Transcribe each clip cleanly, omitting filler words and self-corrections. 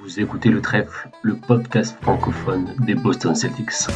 Vous écoutez Le Trèfle, le podcast francophone des Boston Celtics.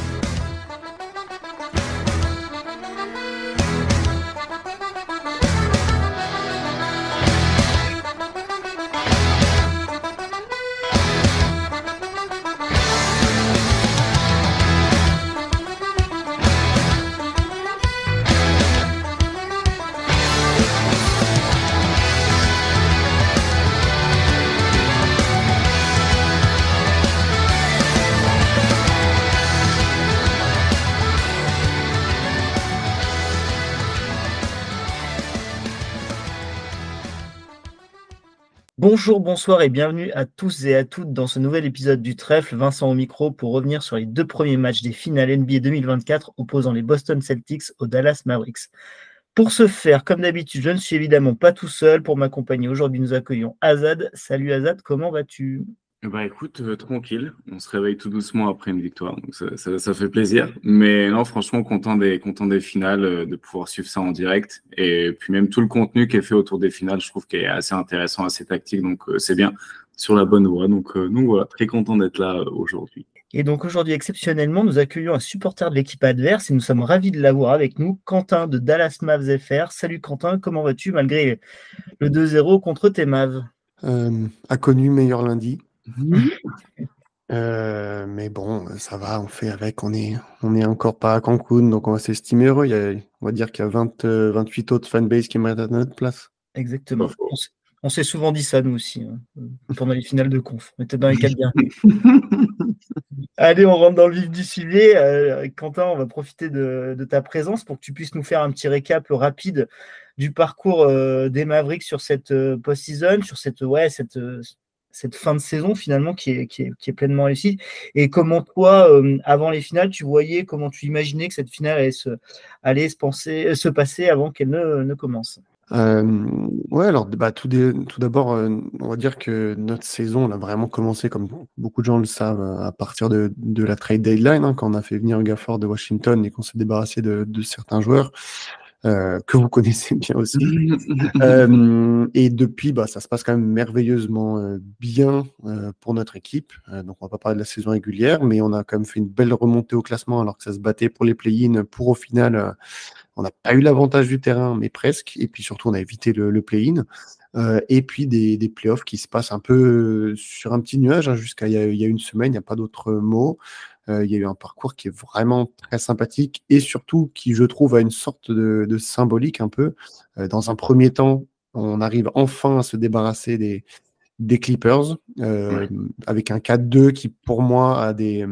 Bonjour, bonsoir et bienvenue à tous et à toutes dans ce nouvel épisode du Trèfle. Vincent au micro pour revenir sur les deux premiers matchs des finales NBA 2024 opposant les Boston Celtics aux Dallas Mavericks. Pour ce faire, comme d'habitude, je ne suis évidemment pas tout seul. Pour m'accompagner aujourd'hui, nous accueillons Azad. Salut Azad, comment vas-tu ? Bah écoute, tranquille, on se réveille tout doucement après une victoire, donc ça fait plaisir. Mais non, franchement, content des finales, de pouvoir suivre ça en direct. Et puis même tout le contenu qui est fait autour des finales, je trouve qu'il est assez intéressant, assez tactique, donc c'est bien, sur la bonne voie. Donc voilà, très content d'être là aujourd'hui. Et donc aujourd'hui, exceptionnellement, nous accueillons un supporter de l'équipe adverse et nous sommes ravis de l'avoir avec nous, Quentin de Dallas Mavs FR. Salut Quentin, comment vas-tu malgré le 2-0 contre tes Mavs ? Inconnu, meilleur lundi. Mais bon, ça va, on fait avec. On est encore pas à Cancun, donc on va s'estimer heureux. On va dire qu'il y a 28 autres fanbases qui méritent à notre place. Exactement. On s'est souvent dit ça, nous aussi, pendant les finales de conf. On était dans les 4 derniers. Allez, on rentre dans le vif du sujet. Quentin, on va profiter de ta présence pour que tu puisses nous faire un petit récap rapide du parcours des Mavericks sur cette post-season, sur cette fin de saison finalement qui est pleinement réussie. Et comment toi, avant les finales, comment tu imaginais que cette finale allait se passer avant qu'elle ne commence ? Alors tout d'abord, on va dire que notre saison, on a vraiment commencé, comme beaucoup de gens le savent, à partir de la trade deadline, quand on a fait venir Gafford de Washington et qu'on s'est débarrassé de certains joueurs que vous connaissez bien aussi. Et depuis, ça se passe quand même merveilleusement bien pour notre équipe. Donc on va pas parler de la saison régulière, mais on a quand même fait une belle remontée au classement alors que ça se battait pour les play-in, pour au final... on n'a pas eu l'avantage du terrain, mais presque. Et puis surtout, on a évité le play-in. Et puis des playoffs qui se passent un peu sur un petit nuage, jusqu'à il y a une semaine, il n'y a pas d'autre mot. Il y a eu un parcours qui est vraiment très sympathique et surtout qui, je trouve, a une sorte de symbolique un peu. Dans un premier temps, on arrive enfin à se débarrasser des Clippers avec un 4-2 qui, pour moi, a des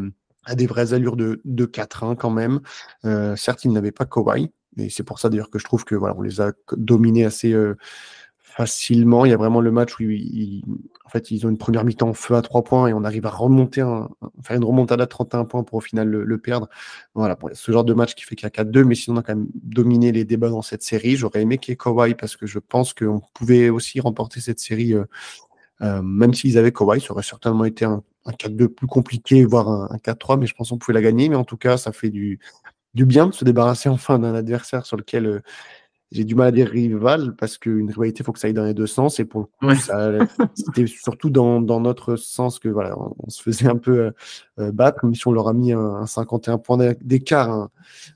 vraies allures de 4-1 quand même. Certes, ils n'avaient pas Kawhi. Et c'est pour ça d'ailleurs que je trouve que on les a dominés assez facilement. Il y a vraiment le match où en fait, ils ont une première mi-temps feu à 3 points et on arrive à faire une remontade à 31 points pour au final le perdre. Voilà, il y a ce genre de match qui fait qu'il y a 4-2, mais sinon on a quand même dominé les débats dans cette série. J'aurais aimé qu'il y ait Kawhi parce que je pense qu'on pouvait aussi remporter cette série, même s'ils avaient Kawhi. Ça aurait certainement été un 4-2 plus compliqué, voire un 4-3, mais je pense qu'on pouvait la gagner. Mais en tout cas, ça fait du bien de se débarrasser enfin d'un adversaire sur lequel j'ai du mal à dire rival, parce qu'une rivalité, il faut que ça aille dans les deux sens. Et pour le coup, c'était surtout dans notre sens que on se faisait un peu battre, même si on leur a mis un 51 points d'écart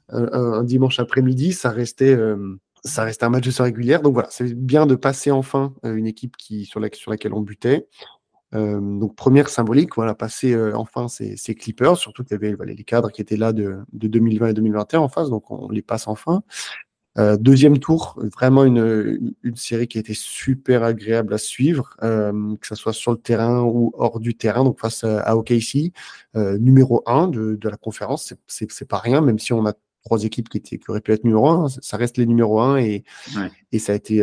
un dimanche après-midi, ça restait un match de saison régulière. Donc voilà, c'est bien de passer enfin une équipe sur laquelle on butait. Donc première symbolique, passer enfin ces Clippers, surtout qu'il y avait les cadres qui étaient là de 2020 et 2021 en face, donc on les passe enfin. Deuxième tour, vraiment une série qui a été super agréable à suivre, que ce soit sur le terrain ou hors du terrain, donc face à OKC, numéro 1 de la conférence, c'est pas rien, même si on a 3 équipes qui auraient pu être numéro 1, ça reste les numéros 1 et ça a été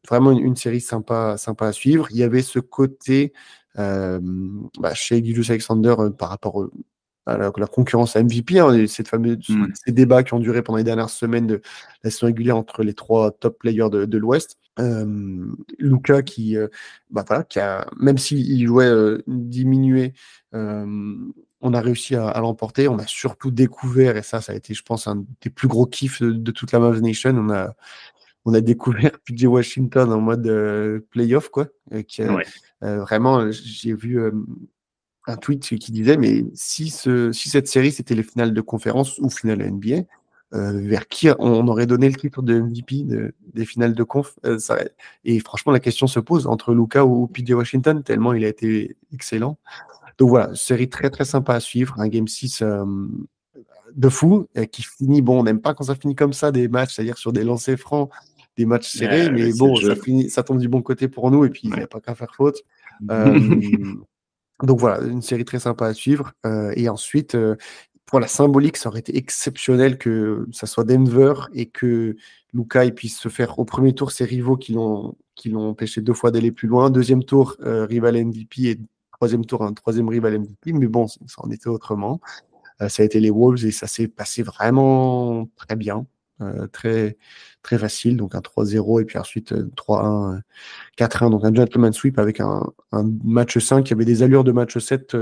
vraiment une série sympa à suivre. Il y avait ce côté chez Gilgeous-Alexander par rapport à la concurrence à MVP, ces débats qui ont duré pendant les dernières semaines de la saison régulière entre les 3 top players de l'Ouest. Luka qui a, même s'il jouait diminué, on a réussi à l'emporter. On a surtout découvert, et ça a été, je pense, un des plus gros kiffs de toute la Mavs Nation. on a découvert PJ Washington en mode playoff, quoi. Ouais. Vraiment, j'ai vu un tweet qui disait, mais si cette série, c'était les finales de conférence ou finales NBA, vers qui on aurait donné le titre de MVP des finales de conf et franchement, la question se pose entre Luka ou PJ Washington, tellement il a été excellent. Donc voilà, série très très sympa à suivre, un Game 6 de fou, qui finit, bon, on n'aime pas quand ça finit comme ça, des matchs, c'est-à-dire sur des lancers francs, des matchs serrés, mais bon, ça tombe du bon côté pour nous, et puis il n'y a pas qu'à faire faute. Donc voilà, une série très sympa à suivre. Et ensuite, pour la symbolique, ça aurait été exceptionnel que ça soit Denver et que Luka puisse se faire au premier tour ses rivaux qui l'ont empêché 2 fois d'aller plus loin. Deuxième tour, rival MVP, et troisième tour, un troisième rival MVP. Mais bon, ça en était autrement. Ça a été les Wolves et ça s'est passé vraiment très bien. Très, très facile. Donc un 3-0 et puis ensuite 3-1. 4-1, donc un gentleman sweep avec un match 5 qui avait des allures de match 7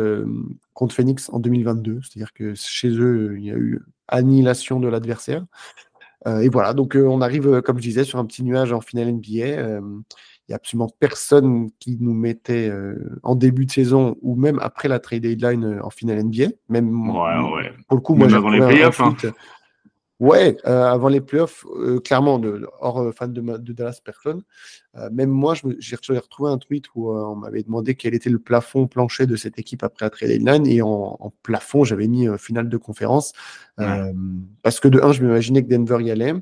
contre Phoenix en 2022. C'est-à-dire que chez eux, il y a eu annihilation de l'adversaire. Et voilà, donc on arrive, comme je disais, sur un petit nuage en finale NBA. Il n'y a absolument personne qui nous mettait en début de saison ou même après la trade deadline en finale NBA. Même pour le coup, moi j'ai retrouvé un tweet. Ouais, avant les playoffs, clairement, hors fan de Dallas, personne. Même moi, j'ai retrouvé un tweet où on m'avait demandé quel était le plafond plancher de cette équipe après la trade deadline, et en plafond, j'avais mis finale de conférence, parce que de un, je m'imaginais que Denver y allait.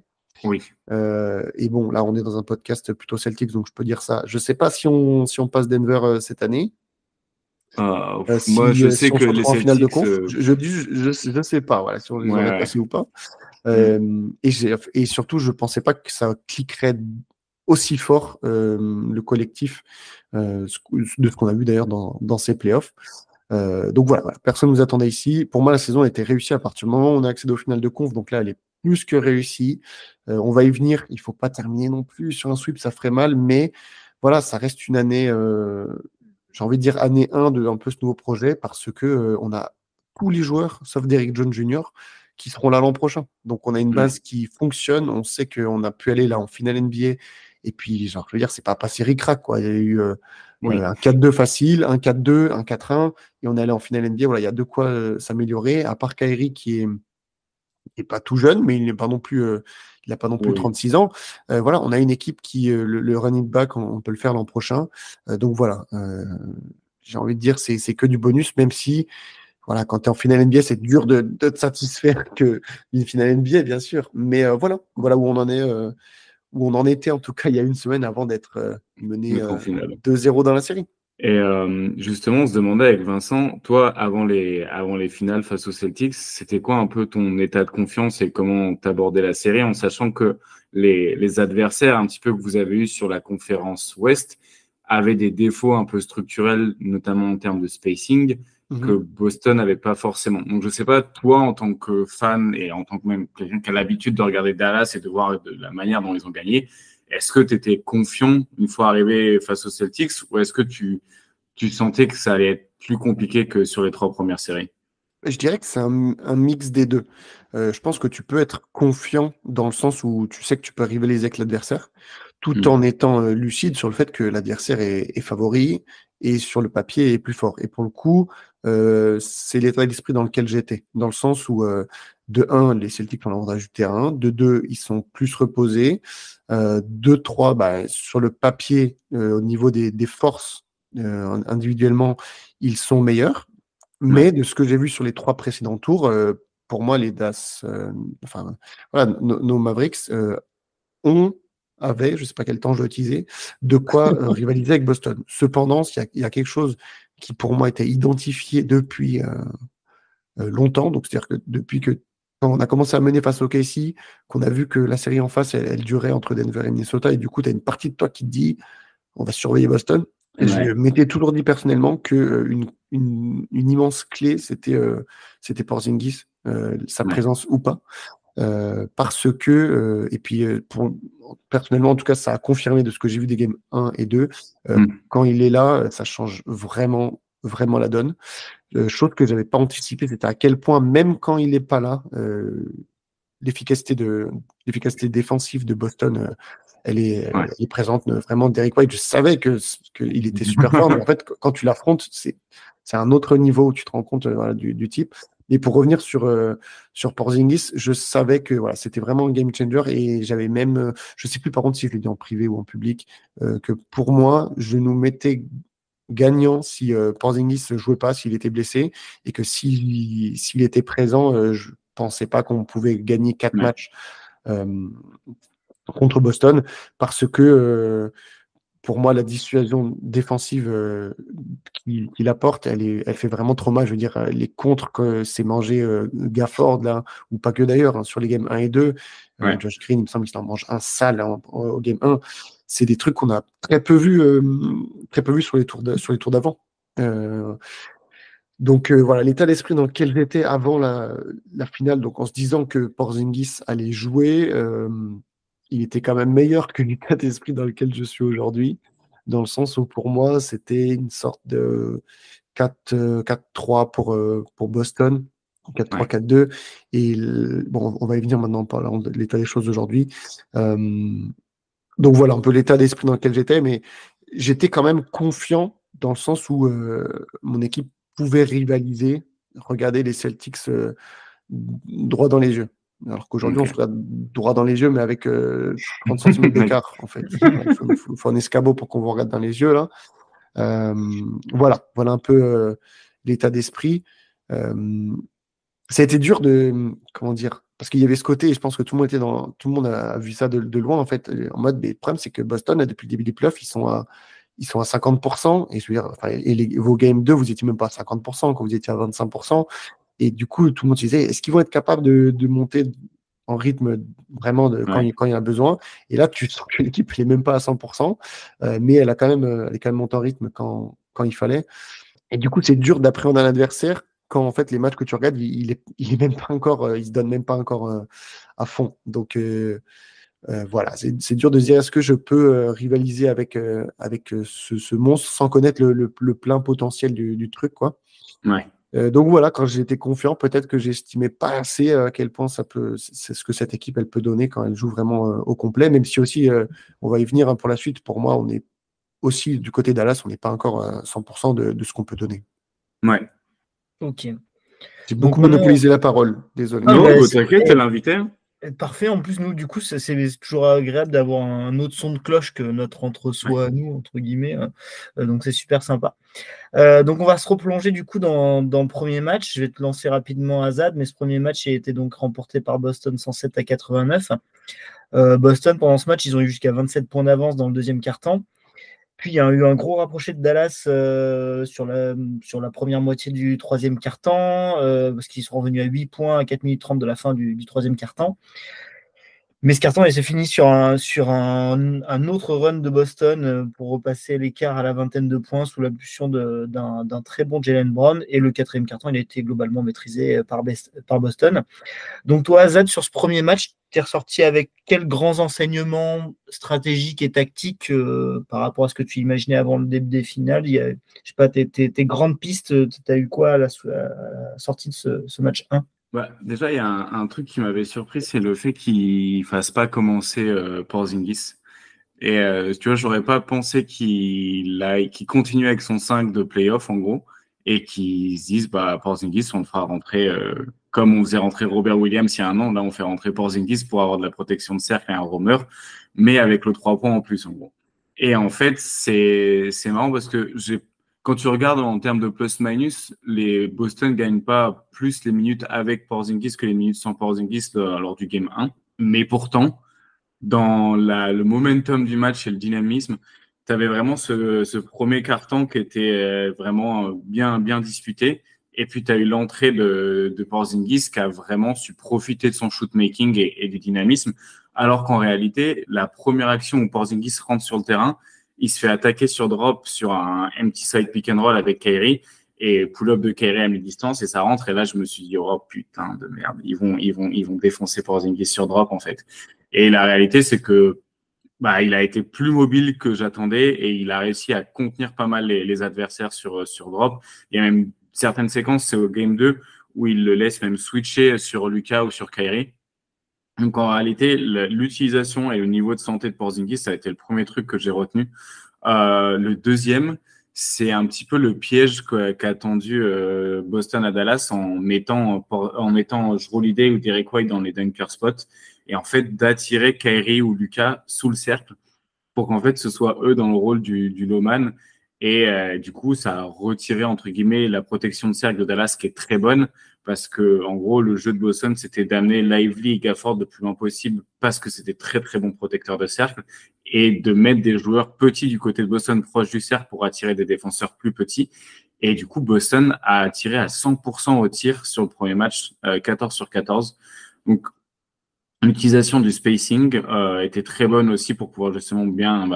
Oui. Et bon, là, on est dans un podcast plutôt Celtics, donc je peux dire ça. Je sais pas si on passe Denver cette année. Moi, je sais que les Celtics, finale de conf, je sais pas, voilà, si on les aurait passés ou pas. Et surtout, je pensais pas que ça cliquerait aussi fort le collectif de ce qu'on a vu d'ailleurs dans ces playoffs. Donc voilà, personne ne nous attendait ici. Pour moi, la saison a été réussie à partir du moment où on a accédé aux finales de conf. Donc là, elle est plus que réussie. On va y venir. Il ne faut pas terminer non plus sur un sweep, ça ferait mal. Mais voilà, ça reste une année, j'ai envie de dire année 1 de un peu ce nouveau projet, parce que on a tous les joueurs, sauf Derrick Jones Jr., qui seront là l'an prochain. Donc on a une base qui fonctionne. On sait qu'on a pu aller là en finale NBA. Et puis, genre, je veux dire, c'est pas passé ric-rac, quoi. Il y a eu un 4-2 facile, un 4-2, un 4-1, et on est allé en finale NBA. Voilà, il y a de quoi s'améliorer. À part Kyrie qui est pas tout jeune, mais il n'est pas non plus, il n'a pas non plus 36 ans. Voilà, on a une équipe qui, le running back, on peut le faire l'an prochain. Donc voilà, j'ai envie de dire, c'est que du bonus, même si, voilà, quand tu es en finale NBA, c'est dur de te satisfaire qu'une finale NBA, bien sûr. Mais voilà où on en est. Où on en était en tout cas il y a une semaine avant d'être mené 2-0 dans la série. Et justement, on se demandait avec Vincent, toi, avant les finales face aux Celtics, c'était quoi un peu ton état de confiance et comment t'abordais la série, en sachant que les adversaires un petit peu que vous avez eu sur la conférence Ouest avaient des défauts un peu structurels, notamment en termes de spacing, que Boston n'avait pas forcément. Donc, je sais pas, toi, en tant que fan et en tant que même quelqu'un qui a l'habitude de regarder Dallas et de voir de la manière dont ils ont gagné, est-ce que tu étais confiant une fois arrivé face aux Celtics, ou est-ce que tu sentais que ça allait être plus compliqué que sur les 3 premières séries? Je dirais que c'est un mix des deux. Je pense que tu peux être confiant dans le sens où tu sais que tu peux rivaliser avec l'adversaire, tout en étant lucide sur le fait que l'adversaire est favori et sur le papier est plus fort. Et pour le coup, c'est l'état d'esprit dans lequel j'étais, dans le sens où de 1, les Celtics ont l'avantage du terrain, de 2, ils sont plus reposés, de 3, sur le papier, au niveau des forces individuellement, ils sont meilleurs. Mais de ce que j'ai vu sur les 3 précédents tours, pour moi, les Dallas, nos Mavericks avaient, je ne sais pas quel temps je dois utiliser, de quoi rivaliser avec Boston. Cependant, il y a quelque chose qui pour moi était identifié depuis longtemps, donc c'est-à-dire que depuis que quand on a commencé à mener face au KC, qu'on a vu que la série en face, elle durait entre Denver et Minnesota, et du coup, tu as une partie de toi qui te dit on va surveiller Boston. Et je m'étais toujours dit personnellement que une immense clé, c'était Porzingis, sa présence ou pas. Parce que, et puis personnellement, en tout cas, ça a confirmé de ce que j'ai vu des games 1 et 2. Quand il est là, ça change vraiment, vraiment la donne. Chose que je n'avais pas anticipé, c'était à quel point, même quand il n'est pas là, l'efficacité défensive de Boston Ouais. elle est présente vraiment. Derrick White, je savais qu'il était super fort, mais en fait, quand tu l'affrontes, c'est un autre niveau où tu te rends compte voilà, du type. Et pour revenir sur Porzingis, je savais que voilà, c'était vraiment un game changer et j'avais même, je sais plus par contre si je l'ai dit en privé ou en public, que pour moi, je nous mettais gagnant si Porzingis ne jouait pas, s'il était blessé, et que s'il était présent, je pensais pas qu'on pouvait gagner 4 Ouais. matchs contre Boston, parce que pour moi, la dissuasion défensive qu'il apporte, elle fait vraiment trop mal. Je veux dire, les contres que s'est mangé Gafford, là, ou pas que d'ailleurs, hein, sur les games 1 et 2, Ouais. Josh Green, il me semble qu'il en mange un sale au game 1. C'est des trucs qu'on a très peu vu sur les tours d'avant. Donc voilà, l'état d'esprit dans lequel j'étais avant la finale, donc en se disant que Porzingis allait jouer, il était quand même meilleur que l'état d'esprit dans lequel je suis aujourd'hui, dans le sens où pour moi, c'était une sorte de 4-3 pour Boston, 4-3, Ouais. 4-2. Et bon, on va y venir maintenant en parlant de l'état des choses d'aujourd'hui. Donc voilà un peu l'état d'esprit dans lequel j'étais, mais j'étais quand même confiant dans le sens où mon équipe pouvait rivaliser, regarder les Celtics droit dans les yeux. Alors qu'aujourd'hui, on Ok. se regarde droit dans les yeux, mais avec 30 cm d'écart, en fait. Il faut un escabeau pour qu'on vous regarde dans les yeux, là. Voilà un peu l'état d'esprit. Ça a été dur comment dire, parce qu'il y avait ce côté, et je pense que tout le monde a vu ça de loin, en fait, en mode, mais le problème, c'est que Boston, depuis le début des playoffs, ils sont à 50%, et je veux dire, enfin, vos Game 2, vous étiez même pas à 50%, quand vous étiez à 25%, et du coup, tout le monde se disait, est-ce qu'ils vont être capables de monter en rythme vraiment quand Ouais. il y a besoin? Et là, tu sens que l'équipe n'est même pas à 100%, mais elle est quand même montée en rythme quand il fallait. Et du coup, c'est dur d'appréhender un adversaire quand en fait les matchs que tu regardes, il est même pas encore, il se donne même pas encore à fond. Donc voilà, c'est dur de se dire est-ce que je peux rivaliser avec ce monstre sans connaître le plein potentiel du truc, quoi. Ouais. Donc voilà, quand j'étais confiant, peut-être que j'estimais pas assez à quel point c'est ce que cette équipe elle peut donner quand elle joue vraiment au complet. Même si aussi, on va y venir hein, pour la suite. Pour moi, on est aussi du côté Dallas, on n'est pas encore à 100% de ce qu'on peut donner. Ouais. Ok. J'ai Donc beaucoup maintenant, monopolisé la parole, désolé. Ah, Non, bah, bah, t'inquiète, t'es l'invité. Hein. parfait. En plus, nous, du coup, c'est toujours agréable d'avoir un autre son de cloche que notre entre-soi à nous, entre guillemets. Hein. Donc, c'est super sympa. Donc, on va se replonger du coup dans le premier match. Je vais te lancer rapidement Azad, mais ce premier match a été donc remporté par Boston 107-89. Boston, pendant ce match, ils ont eu jusqu'à 27 points d'avance dans le deuxième quart-temps. Puis il y a eu un gros rapproché de Dallas sur la première moitié du troisième quart-temps, parce qu'ils sont revenus à 8 points à 4 minutes 30 de la fin du troisième quart-temps. Mais ce carton, il s'est fini sur un autre run de Boston pour repasser l'écart à la vingtaine de points sous l'impulsion d'un très bon Jaylen Brown. Et le quatrième carton, il a été globalement maîtrisé par Boston. Donc toi, Azad, sur ce premier match, tu es ressorti avec quels grands enseignements stratégiques et tactiques par rapport à ce que tu imaginais avant le début des finales? Je sais pas, tes grandes pistes, tu as eu quoi à la sortie de ce match 1? Bah, déjà, il y a un truc qui m'avait surpris, c'est le fait qu'il fasse pas commencer Porzingis. Et tu vois, j'aurais pas pensé qu'il continue avec son 5 de playoff, en gros, et qu'il se dise, bah, Porzingis, on le fera rentrer comme on faisait rentrer Robert Williams il y a un an. Là, on fait rentrer Porzingis pour avoir de la protection de cercle et un roamer, mais avec le 3 points en plus, en gros. Et en fait, c'est marrant parce que quand tu regardes en termes de plus-minus, les Boston gagnent pas plus les minutes avec Porzingis que les minutes sans Porzingis lors du game 1. Mais pourtant, dans le momentum du match et le dynamisme, tu avais vraiment ce premier carton qui était vraiment bien disputé. Et puis, tu as eu l'entrée de Porzingis qui a vraiment su profiter de son shoot-making et du dynamisme. Alors qu'en réalité, la première action où Porzingis rentre sur le terrain, il se fait attaquer sur drop sur un empty side pick and roll avec Kyrie et pull-up de Kyrie à mi-distance et ça rentre. Et là, je me suis dit, oh putain de merde, ils vont défoncer Porzingis sur drop en fait. Et la réalité, c'est que bah, il a été plus mobile que j'attendais et il a réussi à contenir pas mal les adversaires sur drop. Il y a même certaines séquences, c'est au game 2, où il le laisse même switcher sur Lucas ou sur Kyrie. Donc en réalité, l'utilisation et le niveau de santé de Porzingis, ça a été le premier truc que j'ai retenu. Le deuxième, c'est un petit peu le piège qu'a tendu Boston à Dallas en mettant Jrue Holiday ou Derek White dans les dunker spots et en fait d'attirer Kyrie ou Luka sous le cercle pour qu'en fait ce soit eux dans le rôle du low man. Et du coup, ça a retiré entre guillemets la protection de cercle de Dallas qui est très bonne parce que en gros le jeu de Boston c'était d'amener Lively et Gafford le plus loin possible parce que c'était très très bon protecteur de cercle et de mettre des joueurs petits du côté de Boston proche du cercle pour attirer des défenseurs plus petits. Et du coup, Boston a tiré à 100% au tir sur le premier match, 14 sur 14. Donc, l'utilisation du spacing était très bonne aussi pour pouvoir justement bien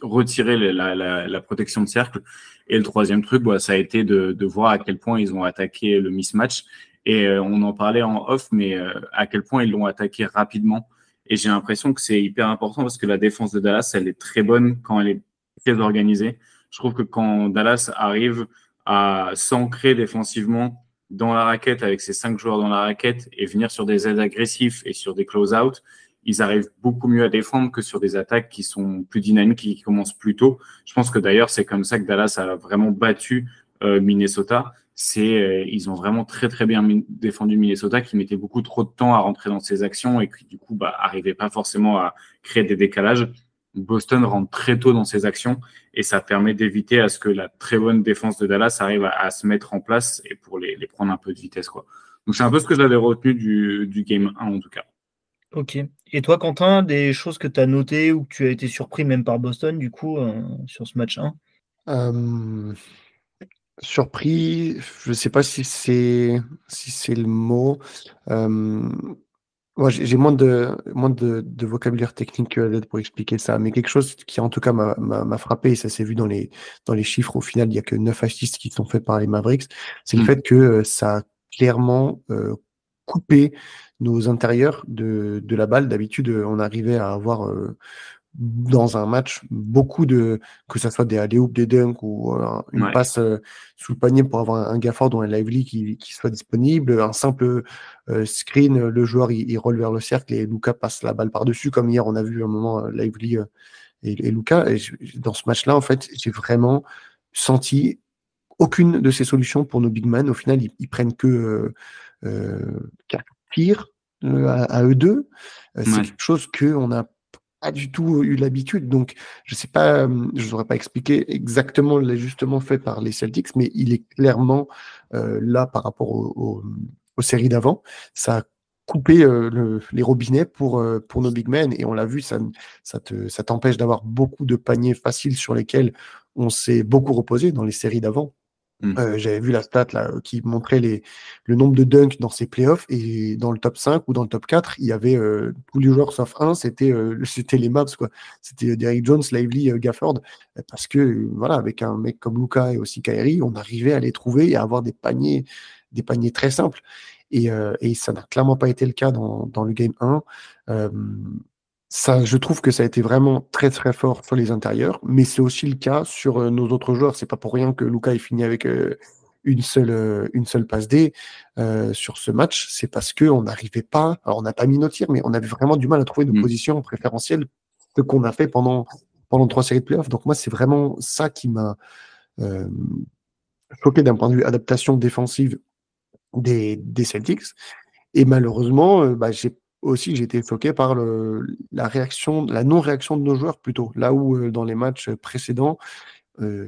retirer la protection de cercle. Et le troisième truc, ça a été de voir à quel point ils ont attaqué le mismatch. Et on en parlait en off, mais à quel point ils l'ont attaqué rapidement. Et j'ai l'impression que c'est hyper important parce que la défense de Dallas, elle est très bonne quand elle est très organisée. Je trouve que quand Dallas arrive à s'ancrer défensivement dans la raquette avec ses 5 joueurs dans la raquette et venir sur des aides agressifs et sur des close-out, ils arrivent beaucoup mieux à défendre que sur des attaques qui sont plus dynamiques et qui commencent plus tôt. Je pense que d'ailleurs, c'est comme ça que Dallas a vraiment battu Minnesota. Ils ont vraiment très très bien défendu Minnesota qui mettait beaucoup trop de temps à rentrer dans ses actions et qui du coup arrivait pas forcément à créer des décalages. Boston rentre très tôt dans ses actions et ça permet d'éviter à ce que la très bonne défense de Dallas arrive à se mettre en place et pour les prendre un peu de vitesse, quoi. Donc c'est un peu ce que j'avais retenu du Game 1 en tout cas. Ok. Et toi, Quentin, des choses que tu as notées ou que tu as été surpris même par Boston, du coup, sur ce match 1? Surpris, je ne sais pas si c'est le mot. Moi, j'ai moins de vocabulaire technique pour expliquer ça, mais quelque chose qui en tout cas m'a frappé, et ça s'est vu dans les chiffres, au final, il n'y a que 9 assists qui sont faits par les Mavericks, c'est le fait que ça a clairement coupé nos intérieurs de la balle. D'habitude, on arrivait à avoir dans un match beaucoup que ça soit des alley-oops, des dunks ou une passe sous le panier pour avoir un Gafford ou un Lively qui soit disponible, un simple screen, le joueur il roule vers le cercle et Luka passe la balle par-dessus, comme hier on a vu un moment Lively et Luka. Et dans ce match-là, en fait, j'ai vraiment senti aucune de ces solutions pour nos big men. Au final, ils prennent que 4 tirs à eux deux. C'est quelque chose qu'on n'a pas du tout eu l'habitude. Donc, je sais pas, je ne saurais pas expliquer exactement l'ajustement fait par les Celtics, mais il est clairement là par rapport aux séries d'avant. Ça a coupé les robinets pour nos big men, et on l'a vu, ça t'empêche d'avoir beaucoup de paniers faciles sur lesquels on s'est beaucoup reposé dans les séries d'avant. J'avais vu la stat là, qui montrait le nombre de dunks dans ces playoffs, et dans le top 5 ou dans le top 4, il y avait tous les joueurs sauf un, c'était les Mavs, quoi. C'était Derrick Jones, Lively, Gafford, parce que voilà, avec un mec comme Luka et aussi Kyrie, on arrivait à les trouver et à avoir des paniers très simples. Et ça n'a clairement pas été le cas dans le Game 1. Ça, je trouve que ça a été vraiment très très fort sur les intérieurs, mais c'est aussi le cas sur nos autres joueurs. C'est pas pour rien que Luka est fini avec une seule passe D sur ce match. C'est parce que on n'arrivait pas. Alors on n'a pas mis nos tirs, mais on avait vraiment du mal à trouver de position préférentielle, ce qu'on a fait pendant 3 séries de playoffs. Donc moi, c'est vraiment ça qui m'a choqué d'un point de vue adaptation défensive des Celtics. Et malheureusement, j'ai été choqué par la non-réaction de nos joueurs plutôt. Là où dans les matchs précédents, et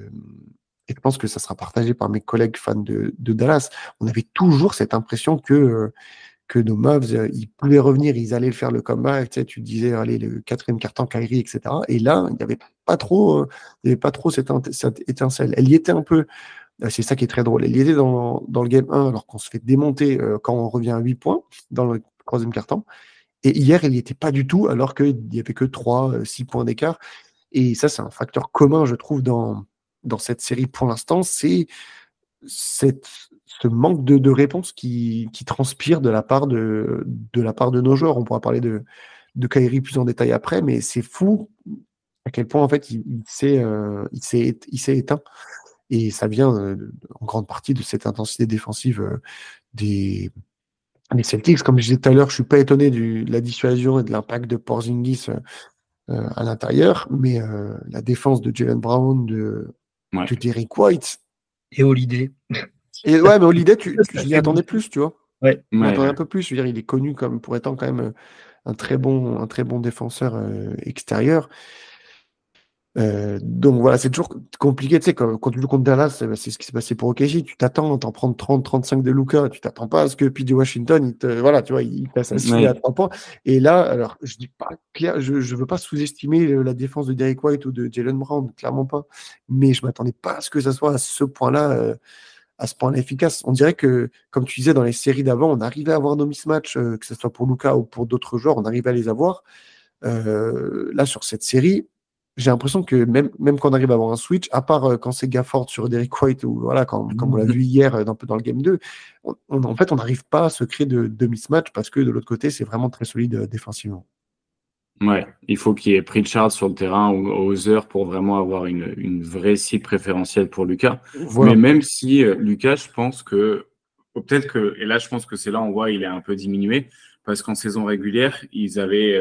je pense que ça sera partagé par mes collègues fans de Dallas, on avait toujours cette impression que nos Mavs, ils pouvaient revenir, ils allaient faire le comeback. Tu sais, tu disais, allez, le 4e quart-temps, Kyrie, etc. Et là, il n'y avait pas trop cette étincelle. Elle y était un peu. C'est ça qui est très drôle. Elle y était dans le Game 1, alors qu'on se fait démonter quand on revient à 8 points dans le 3e quart-temps. Et hier, elle n'y était pas du tout, alors qu'il n'y avait que 3-6 points d'écart. Et ça, c'est un facteur commun, je trouve, dans cette série pour l'instant. C'est ce manque de réponse qui transpire de la part de nos joueurs. On pourra parler de Kyrie plus en détail après, mais c'est fou à quel point, en fait, il s'est éteint. Et ça vient en grande partie de cette intensité défensive des Les Celtics, comme je disais tout à l'heure, je suis pas étonné de la dissuasion et de l'impact de Porzingis à l'intérieur, mais la défense de Jaylen Brown, de Derrick White. Et Holiday. Et ouais, mais Holiday, je m'y attendais plus, tu vois. Ouais. Je m'y attendais un peu plus. Je veux dire, il est connu comme pour étant quand même un très bon défenseur extérieur. Donc voilà, c'est toujours compliqué, tu sais, quand tu joues contre Dallas, c'est ce qui s'est passé pour OKC, tu t'attends à t'en prendre 30-35 de Luka, tu t'attends pas à ce que PJ Washington, voilà, tu vois, il t'assassine à 3 points. Et là, alors, je dis pas, je veux pas sous-estimer la défense de Derrick White ou de Jaylen Brown, clairement pas, mais je m'attendais pas à ce que ça soit à ce point-là, efficace. On dirait que, comme tu disais dans les séries d'avant, on arrivait à avoir nos mismatchs, que ce soit pour Luka ou pour d'autres joueurs, on arrivait à les avoir. Là, sur cette série, j'ai l'impression que même quand on arrive à avoir un switch, à part quand c'est Gafford sur Derrick White, ou voilà, comme on l'a vu hier un peu dans le Game 2, en fait, on n'arrive pas à se créer de mismatch parce que de l'autre côté, c'est vraiment très solide défensivement. Ouais, il faut qu'il y ait Pritchard sur le terrain ou Hauser pour vraiment avoir une vraie cible préférentielle pour Luka. Voilà. Mais même si Luka, je pense que peut-être que, et là je pense que c'est là on voit il est un peu diminué, parce qu'en saison régulière, ils avaient,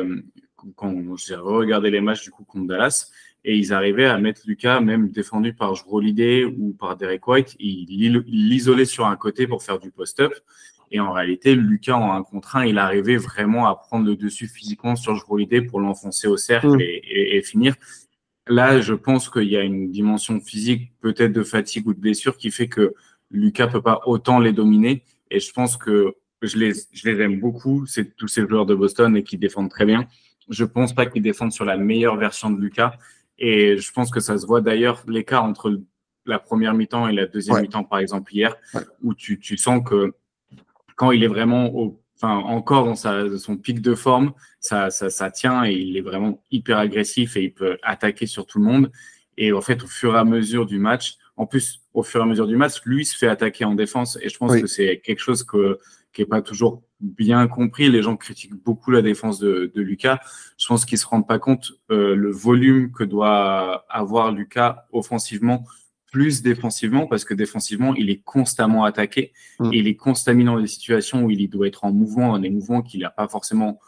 quand j'ai regardé les matchs du coup contre Dallas, et ils arrivaient à mettre Luka, même défendu par Jrue Holiday ou par Derrick White, ils l'isolaient sur un côté pour faire du post-up. Et en réalité, Luka, en 1 contre 1, il arrivait vraiment à prendre le dessus physiquement sur Jrue Holiday pour l'enfoncer au cercle et finir. Là, je pense qu'il y a une dimension physique, peut-être de fatigue ou de blessure, qui fait que Luka peut pas autant les dominer. Et je pense que je les aime beaucoup, c'est tous ces joueurs de Boston et qui défendent très bien. Je pense pas qu'ils défendent sur la meilleure version de Luka. Et je pense que ça se voit d'ailleurs l'écart entre la première mi-temps et la deuxième mi-temps, par exemple, hier, où tu sens que quand il est vraiment encore dans son pic de forme, ça tient et il est vraiment hyper agressif et il peut attaquer sur tout le monde. Et en fait, au fur et à mesure du match, lui se fait attaquer en défense. Et je pense que c'est quelque chose qui est pas toujours bien compris. Les gens critiquent beaucoup la défense de Luka. Je pense qu'ils se rendent pas compte le volume que doit avoir Luka offensivement plus défensivement, parce que défensivement, il est constamment attaqué et il est constamment dans des situations où il doit être en mouvement, dans des mouvements qu'il n'a pas forcément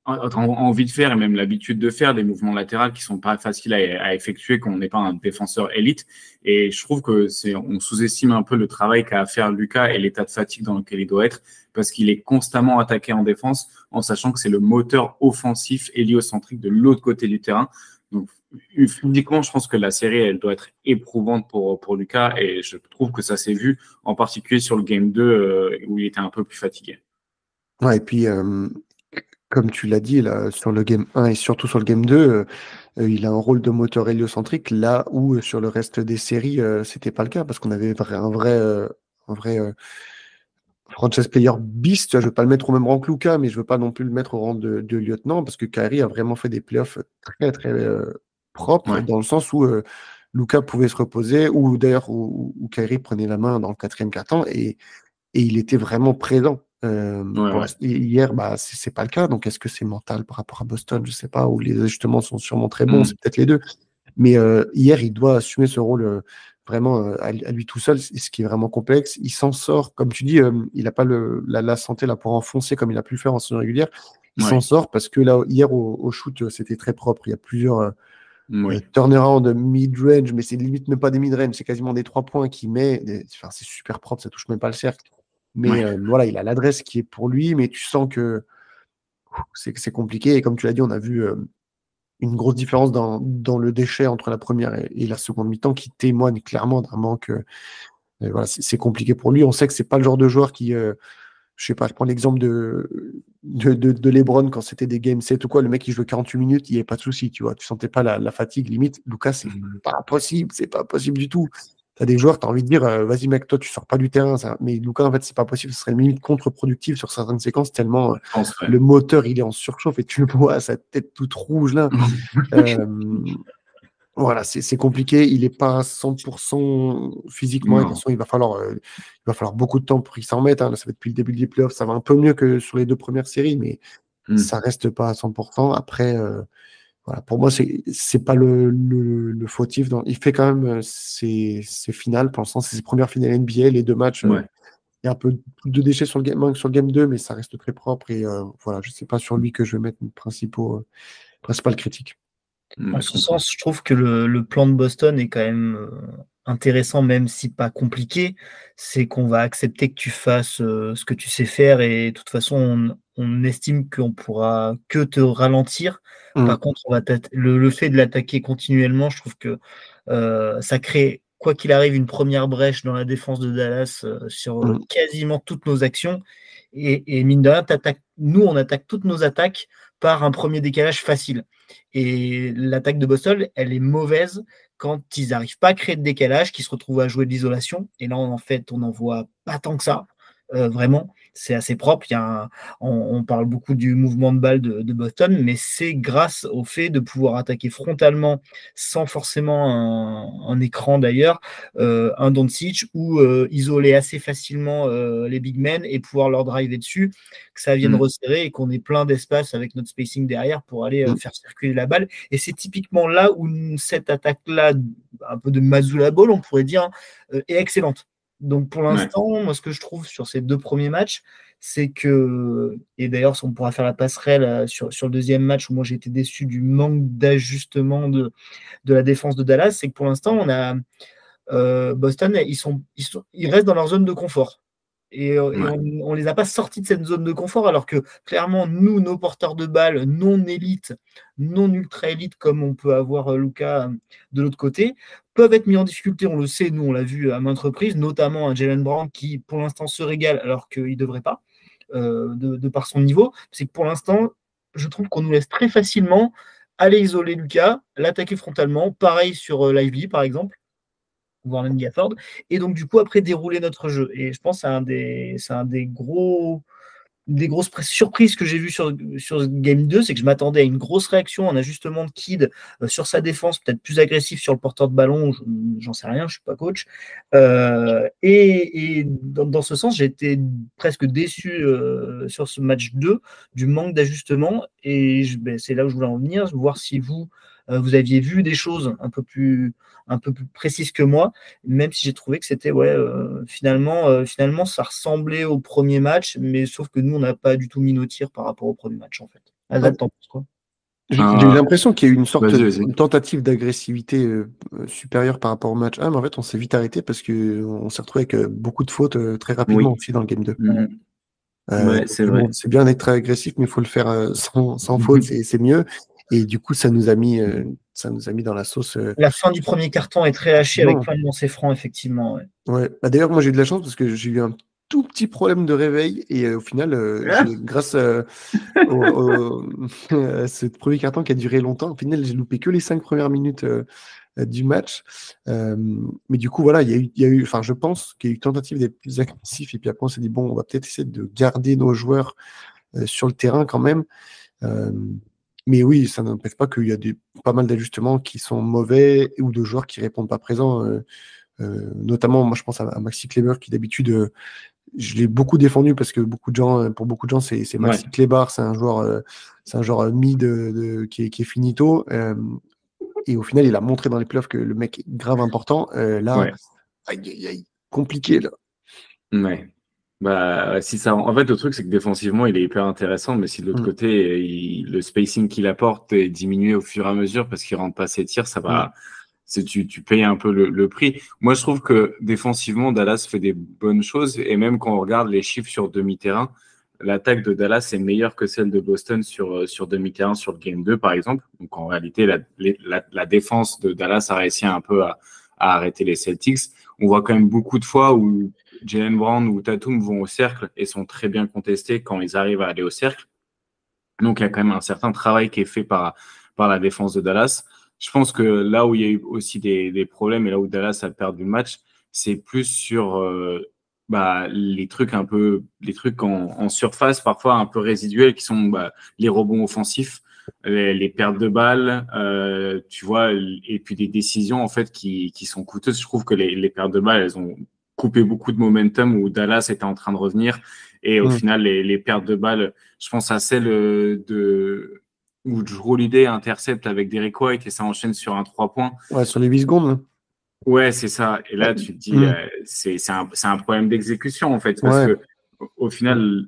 envie de faire et même l'habitude de faire, des mouvements latéraux qui sont pas faciles à effectuer quand on n'est pas un défenseur élite. Et je trouve que on sous-estime un peu le travail qu'a à faire Luka et l'état de fatigue dans lequel il doit être, parce qu'il est constamment attaqué en défense, en sachant que c'est le moteur offensif héliocentrique de l'autre côté du terrain. Donc, physiquement, je pense que la série, elle doit être éprouvante pour Luka, et je trouve que ça s'est vu, en particulier sur le Game 2, où il était un peu plus fatigué. Ouais, et puis, comme tu l'as dit, là, sur le Game 1 et surtout sur le Game 2, il a un rôle de moteur héliocentrique, là où sur le reste des séries, c'était pas le cas, parce qu'on avait un vrai franchise player beast. Je ne veux pas le mettre au même rang que Luka, mais je ne veux pas non plus le mettre au rang de lieutenant, parce que Kyrie a vraiment fait des playoffs très, très propres, dans le sens où Luka pouvait se reposer, ou d'ailleurs où Kyrie prenait la main dans le 4e quart-temps, et il était vraiment présent. Hier, c'est pas le cas. Donc, est-ce que c'est mental par rapport à Boston? Je sais pas. Ou les ajustements sont sûrement très bons. C'est peut-être les deux. Mais hier, il doit assumer ce rôle vraiment à lui tout seul, ce qui est vraiment complexe. Il s'en sort, comme tu dis, il n'a pas la santé là pour enfoncer comme il a pu le faire en saison régulière. Il s'en sort parce que là, hier au shoot, c'était très propre. Il y a plusieurs turnaround mid-range, mais c'est limite même pas des mid-range, c'est quasiment des 3 points qu'il met. C'est super propre, ça touche même pas le cercle. Mais voilà, il a l'adresse qui est pour lui, mais tu sens que c'est compliqué. Et comme tu l'as dit, on a vu une grosse différence dans le déchet entre la première et la seconde mi-temps qui témoigne clairement d'un manque. Voilà, c'est compliqué pour lui. On sait que c'est pas le genre de joueur qui, je sais pas, je prends l'exemple de LeBron quand c'était des game 7 ou quoi, le mec il joue 48 minutes, il n'y avait pas de souci, tu vois, tu sentais pas la fatigue limite. Lucas, c'est pas possible du tout. Tu as des joueurs, tu as envie de dire, vas-y mec, toi tu sors pas du terrain, ça. Mais Lucas, en fait, c'est pas possible, ce serait limite contre-productif sur certaines séquences, tellement le moteur il est en surchauffe et tu le vois, sa tête toute rouge là. Voilà, c'est compliqué, il n'est pas à 100% physiquement, et de toute façon, il va falloir beaucoup de temps pour qu'il s'en mette. Là, ça va depuis le début des playoffs, ça va un peu mieux que sur les 2 premières séries, mais ça reste pas à 100%. Après, voilà, pour moi, c'est pas le fautif. Il fait quand même ses finales, pour l'instant, c'est ses premières finales NBA, les 2 matchs. y a un peu de déchets sur le game 1 que sur le game 2, mais ça reste très propre. Et voilà, je ne sais pas sur lui que je vais mettre une principale critique. En ce sens, je trouve que le plan de Boston est quand même intéressant, même si pas compliqué. C'est qu'on va accepter que tu fasses ce que tu sais faire et de toute façon, on estime qu'on pourra que te ralentir. Par contre, le fait de l'attaquer continuellement, je trouve que ça crée, quoi qu'il arrive, une première brèche dans la défense de Dallas sur quasiment toutes nos actions. Et mine de rien, nous, on attaque toutes nos attaques par un premier décalage facile. Et l'attaque de Boston, elle est mauvaise quand ils n'arrivent pas à créer de décalage, qu'ils se retrouvent à jouer de l'isolation. Et là, en fait, on n'en voit pas tant que ça. Vraiment, c'est assez propre. On parle beaucoup du mouvement de balle de Boston, mais c'est grâce au fait de pouvoir attaquer frontalement sans forcément un écran d'ailleurs, un Doncic, ou isoler assez facilement les big men et pouvoir leur driver dessus, que ça vienne resserrer et qu'on ait plein d'espace avec notre spacing derrière pour aller faire circuler la balle. Et c'est typiquement là où cette attaque-là, un peu de Mazzulla Ball, on pourrait dire, est excellente. Donc pour l'instant, moi ce que je trouve sur ces 2 premiers matchs, c'est que, et d'ailleurs on pourra faire la passerelle sur le deuxième match où moi j'ai été déçu du manque d'ajustement de la défense de Dallas, c'est que pour l'instant on a Boston, ils restent dans leur zone de confort. Et on les a pas sortis de cette zone de confort, alors que clairement, nous, nos porteurs de balles non élites, non ultra élites, comme on peut avoir Luka de l'autre côté, peuvent être mis en difficulté. On le sait, nous, on l'a vu à maintes reprises, notamment un Jaylen Brown qui, pour l'instant, se régale, alors qu'il ne devrait pas, de par son niveau. C'est que pour l'instant, je trouve qu'on nous laisse très facilement aller isoler Luka, l'attaquer frontalement. Pareil sur Lively, par exemple, Warren Gafford, et donc du coup après dérouler notre jeu. Et je pense que c'est un des grosses surprises que j'ai vues sur ce Game 2, c'est que je m'attendais à une grosse réaction, un ajustement de Kidd sur sa défense, peut-être plus agressif sur le porteur de ballon, j'en sais rien, je suis pas coach. Et dans ce sens, j'ai été presque déçu sur ce match 2 du manque d'ajustement, et c'est là où je voulais en venir, voir si vous aviez vu des choses un peu plus précises que moi, même si j'ai trouvé que c'était finalement ça ressemblait au premier match, mais sauf que nous on n'a pas du tout mis nos tirs par rapport au premier match en fait. Azad, t'en penses quoi? J'ai eu l'impression qu'il y a eu une tentative d'agressivité supérieure par rapport au match 1, mais en fait on s'est vite arrêté parce qu'on s'est retrouvé avec beaucoup de fautes très rapidement aussi dans le game 2. C'est vrai. C'est bien d'être très agressif, mais il faut le faire sans faute, c'est mieux. Et du coup, ça nous a mis dans la sauce. La fin du premier carton est très hachée avec plein de lancers francs, effectivement. Ouais. D'ailleurs, moi j'ai eu de la chance parce que j'ai eu un tout petit problème de réveil et au final, grâce à ce premier carton qui a duré longtemps, au final, j'ai loupé que les 5 premières minutes du match. Mais du coup, voilà, il y a eu, je pense qu'il y a eu tentative d'être plus agressif et puis après on s'est dit, bon, on va peut-être essayer de garder nos joueurs sur le terrain quand même. Mais oui, ça n'empêche pas qu'il y a pas mal d'ajustements qui sont mauvais ou de joueurs qui ne répondent pas présents. Notamment, moi, je pense à Maxi Kleber qui d'habitude, je l'ai beaucoup défendu parce que pour beaucoup de gens, c'est Maxi Kleber, c'est un joueur mid qui est finito. Et au final, il a montré dans les playoffs que le mec est grave important. Là, compliqué là. Ouais. Si ça, en fait, le truc, c'est que défensivement, il est hyper intéressant, mais si de l'autre côté, le spacing qu'il apporte est diminué au fur et à mesure parce qu'il rentre pas ses tirs, ça va, tu payes un peu le prix. Moi, je trouve que défensivement, Dallas fait des bonnes choses et même quand on regarde les chiffres sur demi-terrain, l'attaque de Dallas est meilleure que celle de Boston sur demi-terrain sur le Game 2, par exemple. Donc, en réalité, la défense de Dallas a réussi un peu à arrêter les Celtics. On voit quand même beaucoup de fois où Jaylen Brown ou Tatum vont au cercle et sont très bien contestés quand ils arrivent à aller au cercle. Donc, il y a quand même un certain travail qui est fait par la défense de Dallas. Je pense que là où il y a eu aussi des problèmes et là où Dallas a perdu le match, c'est plus sur les trucs en surface, parfois un peu résiduels, qui sont les rebonds offensifs, les pertes de balles, tu vois, et puis des décisions en fait qui sont coûteuses. Je trouve que les pertes de balles, elles ont coupé beaucoup de momentum où Dallas était en train de revenir et au final les pertes de balles, je pense à celle où Drew Holiday intercepte avec Derrick White et ça enchaîne sur un 3 points. Ouais, sur les 8 secondes. Ouais, c'est ça. Et là, tu te dis, c'est un problème d'exécution, en fait, parce Ouais. que au final,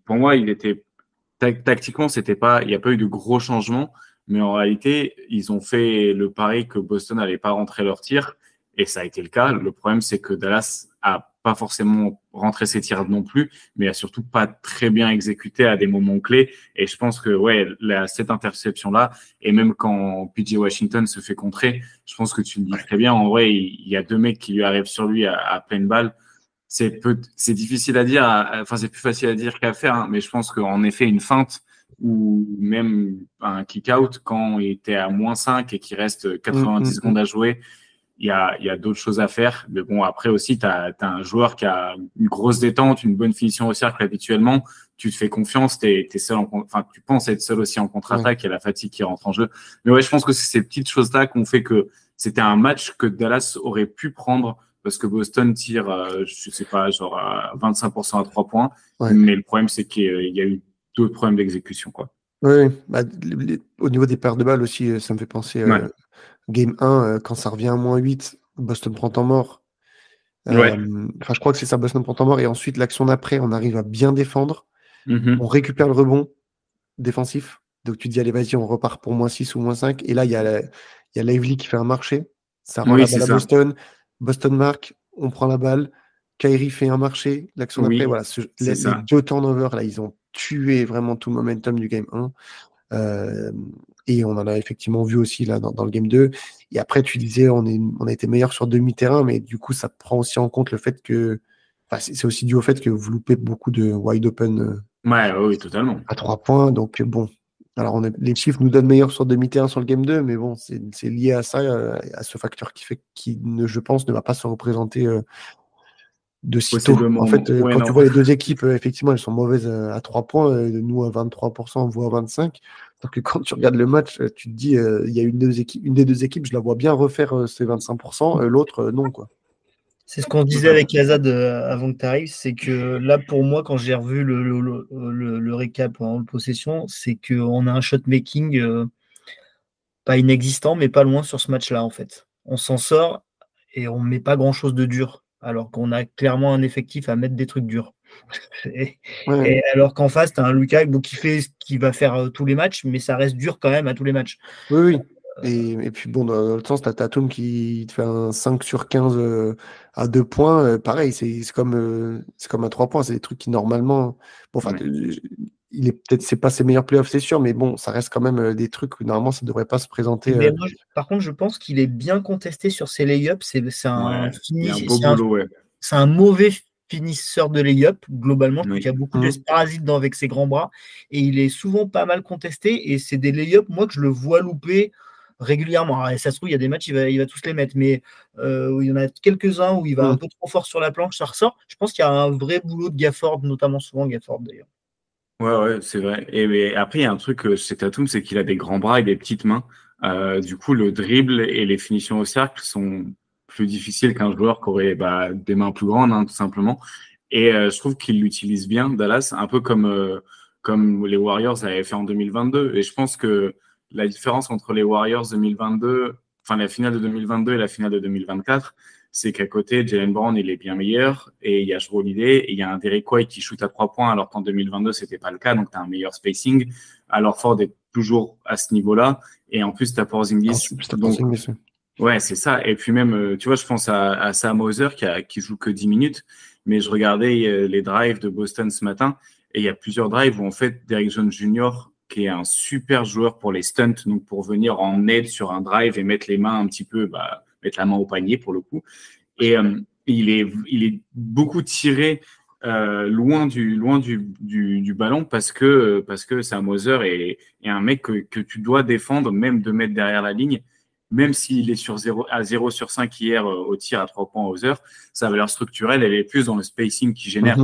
pour moi, il était tactiquement, il n'y a pas eu de gros changements, mais en réalité, ils ont fait le pari que Boston n'allait pas rentrer leur tir, et ça a été le cas. Le problème, c'est que Dallas a pas forcément rentré ses tirs non plus, mais a surtout pas très bien exécuté à des moments clés. Et je pense que ouais, cette interception-là, et même quand PJ Washington se fait contrer, je pense que tu le dis très bien. En vrai, il y a deux mecs qui lui arrivent sur lui à pleine balle. C'est difficile à dire, enfin c'est plus facile à dire qu'à faire, hein, mais je pense qu'en effet une feinte ou même un kick-out quand il était à -5 et qu'il reste 90 secondes à jouer, il y a d'autres choses à faire. Mais bon, après aussi, tu as un joueur qui a une grosse détente, une bonne finition au cercle habituellement, tu te fais confiance, tu penses être seul aussi en contre-attaque, il y a la fatigue qui rentre en jeu. Mais ouais, je pense que c'est ces petites choses-là qui ont fait que c'était un match que Dallas aurait pu prendre parce que Boston tire, je sais pas, genre à 25% à 3 points. Ouais. Mais le problème, c'est qu'il y a eu d'autres problèmes d'exécution, quoi. Oui, bah, au niveau des pertes de balles aussi, ça me fait penser Game 1, quand ça revient à -8, Boston prend temps mort. Je crois que c'est ça, Boston prend temps mort. Et ensuite, l'action d'après, on arrive à bien défendre. On récupère le rebond défensif. Donc tu te dis, allez, vas-y, on repart pour -6 ou -5. Et là, il y a Lively qui fait un marché. Ça rend la balle à Boston. Boston marque, on prend la balle. Kyrie fait un marché. L'action d'après, voilà, les deux turnovers, là, ils ont tué vraiment tout le momentum du Game 1. Et on en a effectivement vu aussi là dans le Game 2. Et après, tu disais, on a été meilleur sur demi-terrain, mais du coup, ça prend aussi en compte le fait que... c'est aussi dû au fait que vous loupez beaucoup de wide open oui, totalement. À 3 points. Donc, bon... Alors, les chiffres nous donnent meilleur sur demi-terrain sur le Game 2, mais bon, c'est lié à ça, à ce facteur qui je pense, ne va pas se représenter de sitôt. En fait, quand tu vois les deux équipes, effectivement, elles sont mauvaises à 3 points, nous à 23%, vous à 25%. Donc, quand tu regardes le match, tu te dis, il y a une des deux équipes, je la vois bien refaire ces 25%, l'autre, non, quoi. C'est ce qu'on disait avec Azad avant que tu arrives, c'est que là, pour moi, quand j'ai revu le récap en possession, c'est qu'on a un shot-making pas inexistant, mais pas loin sur ce match-là, en fait. On s'en sort et on ne met pas grand-chose de dur, alors qu'on a clairement un effectif à mettre des trucs durs. Et alors qu'en face, tu as un Lucas qui va faire tous les matchs, mais ça reste dur quand même à tous les matchs. Oui. Et puis bon, dans l'autre sens, tu as Tatum qui te fait un 5 sur 15 à 2 points. Pareil, c'est comme à 3 points. C'est des trucs qui normalement. Bon, c'est pas ses meilleurs playoffs, c'est sûr, mais bon, ça reste quand même des trucs où normalement ça devrait pas se présenter. Mais moi, par contre, je pense qu'il est bien contesté sur ses lay-ups. C'est un mauvais finisseur de lay-up, globalement. Je trouve qu'il y a beaucoup de parasites avec ses grands bras. Et il est souvent pas mal contesté. Et c'est des lay-ups, moi, que je le vois louper régulièrement. Alors, ça se trouve, il y a des matchs, il va tous les mettre. Mais il y en a quelques-uns où il va un peu trop fort sur la planche, ça ressort. Je pense qu'il y a un vrai boulot de Gafford, notamment souvent Gafford, d'ailleurs. Ouais, c'est vrai. Et après, il y a un truc chez Tatum, c'est qu'il a des grands bras et des petites mains. Du coup, le dribble et les finitions au cercle sont plus difficiles qu'un joueur qui aurait des mains plus grandes, hein, tout simplement. Et je trouve qu'il l'utilise bien, Dallas, un peu comme les Warriors avaient fait en 2022. Et je pense que la différence entre les Warriors 2022, enfin la finale de 2022 et la finale de 2024, c'est qu'à côté, Jaylen Brown, il est bien meilleur, et il y a Jrue Holiday, et il y a un Derek White qui shoot à 3 points, alors qu'en 2022, c'était pas le cas, donc tu as un meilleur spacing. Alors Ford est toujours à ce niveau-là, et en plus, tu as Porzingis. Ouais, c'est ça. Et puis même, tu vois, je pense à Sam Hauser qui joue que 10 minutes, mais je regardais les drives de Boston ce matin, et il y a plusieurs drives où en fait, Derrick Jones Jr., qui est un super joueur pour les stunts, donc pour venir en aide sur un drive et mettre les mains un petit peu, mettre la main au panier pour le coup. Et il est beaucoup tiré loin du ballon parce que Sam Hauser est un mec que tu dois défendre, même 2 mètres derrière la ligne. Même s'il est à 0 sur 5 hier au tir à 3 points Hauser, sa valeur structurelle, elle est plus dans le spacing qu'il génère.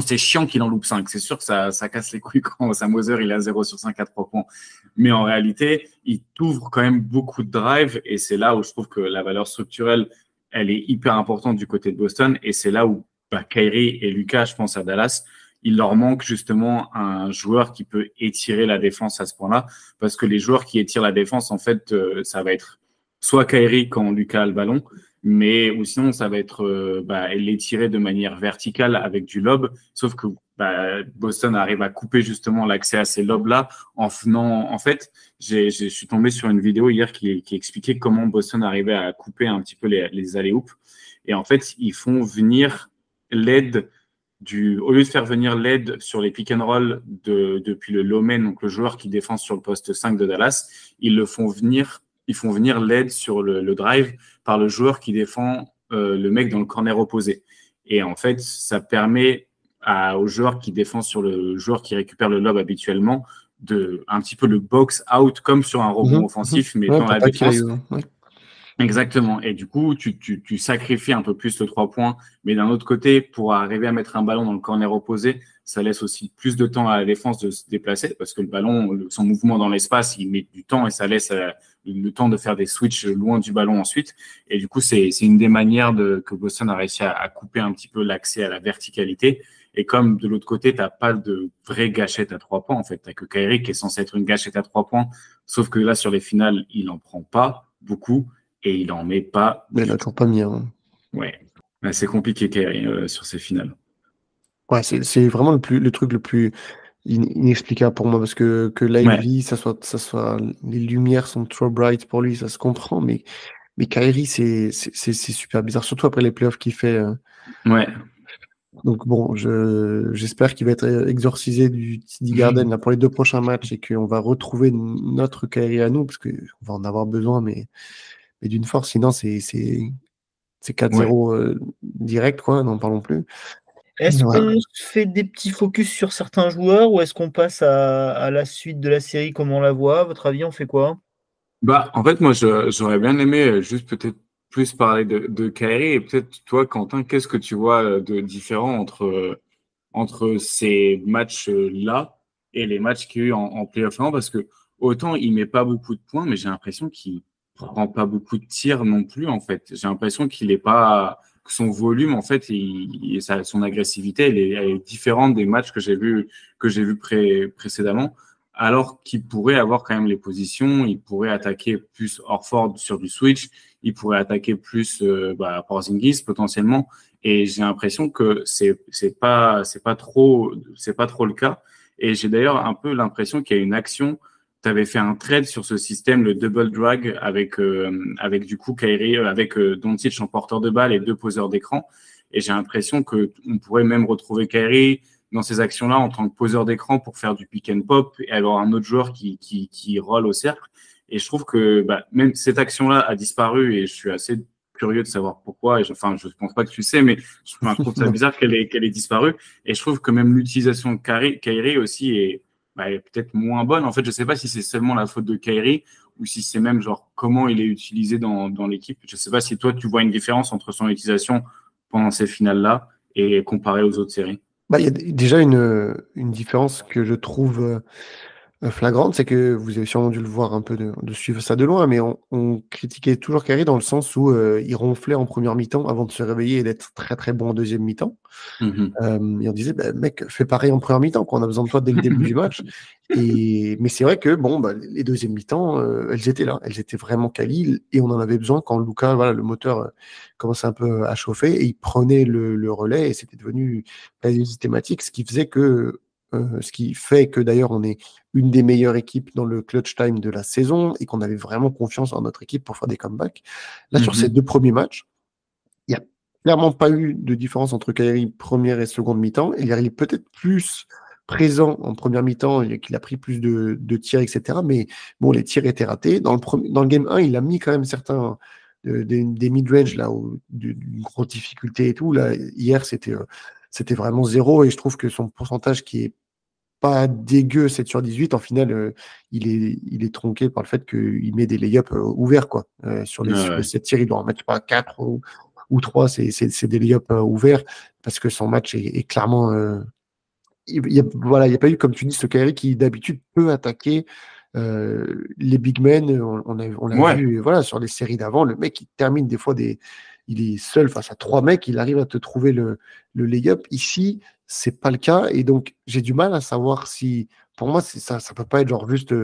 C'est chiant qu'il en loupe 5. C'est sûr que ça casse les couilles quand Sam Hauser il est à 0 sur 5 à 3 points. Mais en réalité, il t'ouvre quand même beaucoup de drive et c'est là où je trouve que la valeur structurelle, elle est hyper importante du côté de Boston. Et c'est là où Kyrie et Lucas, je pense à Dallas, il leur manque justement un joueur qui peut étirer la défense à ce point-là. Parce que les joueurs qui étirent la défense, en fait, ça va être soit Kyrie quand Lucas a le ballon, mais ou sinon ça va être les tirer de manière verticale avec du lob, sauf que Boston arrive à couper justement l'accès à ces lobs-là en fait, je suis tombé sur une vidéo hier qui expliquait comment Boston arrivait à couper un petit peu les alley-oops. Et en fait, ils font venir l'aide au lieu de faire venir l'aide sur les pick and roll depuis le low man, donc le joueur qui défend sur le poste 5 de Dallas, ils font venir l'aide sur le drive par le joueur qui défend le mec dans le corner opposé. Et en fait, ça permet au joueur qui défend sur le joueur qui récupère le lob habituellement de un petit peu le box out comme sur un rebond offensif, mais dans la défense. Exactement. Et du coup, tu sacrifies un peu plus le 3 points. Mais d'un autre côté, pour arriver à mettre un ballon dans le corner opposé, ça laisse aussi plus de temps à la défense de se déplacer parce que le ballon, son mouvement dans l'espace, il met du temps et ça laisse le temps de faire des switches loin du ballon ensuite. Et du coup, c'est une des manières que Boston a réussi à couper un petit peu l'accès à la verticalité. Et comme de l'autre côté, t'as pas de vraie gâchette à 3 points, en fait. T'as que Kyrie qui est censé être une gâchette à 3 points. Sauf que là, sur les finales, il en prend pas beaucoup. Et il en met pas. Mais il n'a toujours pas mis. Hein. Ouais. C'est compliqué, Kyrie, sur ces finales. Ouais, c'est vraiment le truc le plus inexplicable pour moi parce que Lively, ça soit les lumières sont trop bright pour lui, ça se comprend, mais Kyrie, c'est super bizarre, surtout après les playoffs qu'il fait. Ouais. Donc bon, j'espère qu'il va être exorcisé du TD Garden là, pour les 2 prochains matchs et qu'on va retrouver notre Kyrie à nous parce qu'on va en avoir besoin, mais d'une force, sinon c'est 4-0 direct, quoi, n'en parlons plus. Est-ce qu'on fait des petits focus sur certains joueurs ou est-ce qu'on passe à la suite de la série comme on la voit? À votre avis, on fait quoi? En fait, moi, j'aurais bien aimé juste peut-être plus parler de Kyrie et peut-être toi, Quentin, qu'est-ce que tu vois de différent entre ces matchs-là et les matchs qu'il y a eu en playoff 1 parce que autant il met pas beaucoup de points, mais j'ai l'impression qu'il prend pas beaucoup de tirs non plus, en fait. J'ai l'impression qu'il est pas, que son volume, en fait, son agressivité, elle est différente des matchs que j'ai vus précédemment, alors qu'il pourrait avoir quand même les positions, il pourrait attaquer plus Horford sur du switch, il pourrait attaquer plus Porzingis potentiellement, et j'ai l'impression que c'est pas trop le cas. Et j'ai d'ailleurs un peu l'impression qu'il y a une action. Tu avais fait un trade sur ce système, le double drag, avec du coup Kyrie, avec Doncic en porteur de balle et 2 poseurs d'écran. Et j'ai l'impression que on pourrait même retrouver Kyrie dans ces actions-là en tant que poseur d'écran pour faire du pick and pop et avoir un autre joueur qui roll au cercle. Et je trouve que même cette action-là a disparu et je suis assez curieux de savoir pourquoi. Je pense pas que tu sais, mais je trouve ça bizarre qu'elle ait disparu. Et je trouve que même l'utilisation de Kyrie aussi est peut-être moins bonne. En fait, je sais pas si c'est seulement la faute de Kyrie ou si c'est même genre comment il est utilisé dans l'équipe. Je sais pas si toi, tu vois une différence entre son utilisation pendant ces finales-là et comparé aux autres séries. Il y a déjà une différence que je trouve flagrante, c'est que vous avez sûrement dû le voir un peu de suivre ça de loin, mais on critiquait toujours Kyrie dans le sens où il ronflait en première mi-temps avant de se réveiller et d'être très très bon en deuxième mi-temps. Et on disait, mec, fais pareil en première mi-temps, on a besoin de toi dès le début du match. Mais c'est vrai que les deuxièmes mi-temps, elles étaient là, elles étaient vraiment quali et on en avait besoin quand Luka, le moteur commençait un peu à chauffer et il prenait le relais et c'était devenu quasi systématique, ce qui fait que d'ailleurs on est une des meilleures équipes dans le clutch time de la saison et qu'on avait vraiment confiance en notre équipe pour faire des comebacks. Là, sur ces 2 premiers matchs, il n'y a clairement pas eu de différence entre Kyrie première et seconde mi-temps. Il est peut-être plus présent en première mi-temps et qu'il a pris plus de tirs, etc. Mais bon, les tirs étaient ratés. Dans le game 1, il a mis quand même certains des mid-range là, d'une grosse difficulté et tout. Là, hier, c'était vraiment 0 et je trouve que son pourcentage qui est pas dégueu, 7 sur 18, en finale, il est tronqué par le fait qu'il met des lay-ups ouverts, quoi. Sur les 7 tirs, il doit en mettre pas 4 ou 3, c'est des lay-ups ouverts, parce que son match est clairement... il n'y a pas eu, comme tu dis, ce Kyrie qui d'habitude peut attaquer les big men, on l'a vu sur les séries d'avant, le mec il termine des fois il est seul face à 3 mecs, il arrive à te trouver le lay-up. Ici, c'est pas le cas, et donc j'ai du mal à savoir si, pour moi, ça peut pas être genre juste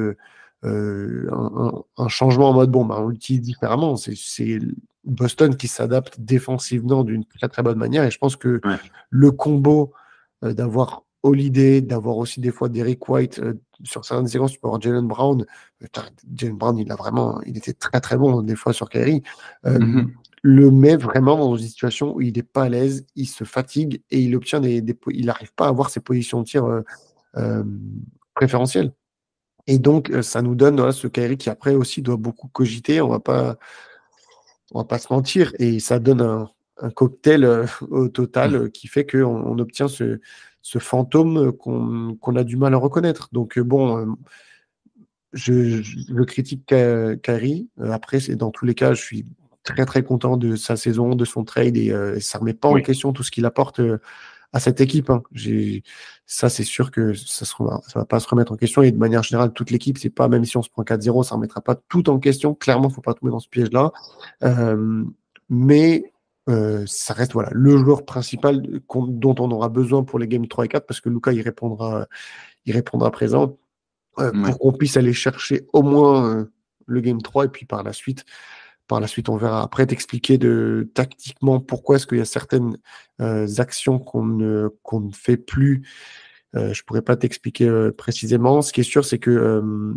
un changement en mode, bon, bah, on l'utilise différemment. C'est Boston qui s'adapte défensivement d'une très très bonne manière. Et je pense que le combo d'avoir Holiday, d'avoir aussi des fois Derrick White, sur certaines séquences, tu peux avoir Jaylen Brown. Jaylen Brown, il était très très bon des fois sur Kyrie. Le met vraiment dans une situation où il n'est pas à l'aise, il se fatigue et il obtient il n'arrive pas à avoir ses positions de tir préférentielles. Et donc, ça nous donne ce Kyrie qui après aussi doit beaucoup cogiter, on va pas se mentir, et ça donne un cocktail au total qui fait qu'on obtient ce fantôme qu'on a du mal à reconnaître. Donc bon, je critique Kyrie. Après, dans tous les cas, je suis très très content de sa saison, de son trade, et ça ne remet pas en question tout ce qu'il apporte à cette équipe. Ça, c'est sûr que ça va pas se remettre en question, et de manière générale, toute l'équipe, c'est pas, même si on se prend 4-0, ça ne remettra pas tout en question. Clairement, il ne faut pas tomber dans ce piège-là. Mais ça reste le joueur principal dont on aura besoin pour les games 3 et 4, parce que Luka, il répondra présent. Pour qu'on puisse aller chercher au moins le Game 3, et puis par la suite, on verra. Après, t'expliquer tactiquement pourquoi est-ce qu'il y a certaines actions qu'on ne fait plus. Je pourrais pas t'expliquer précisément. Ce qui est sûr, c'est que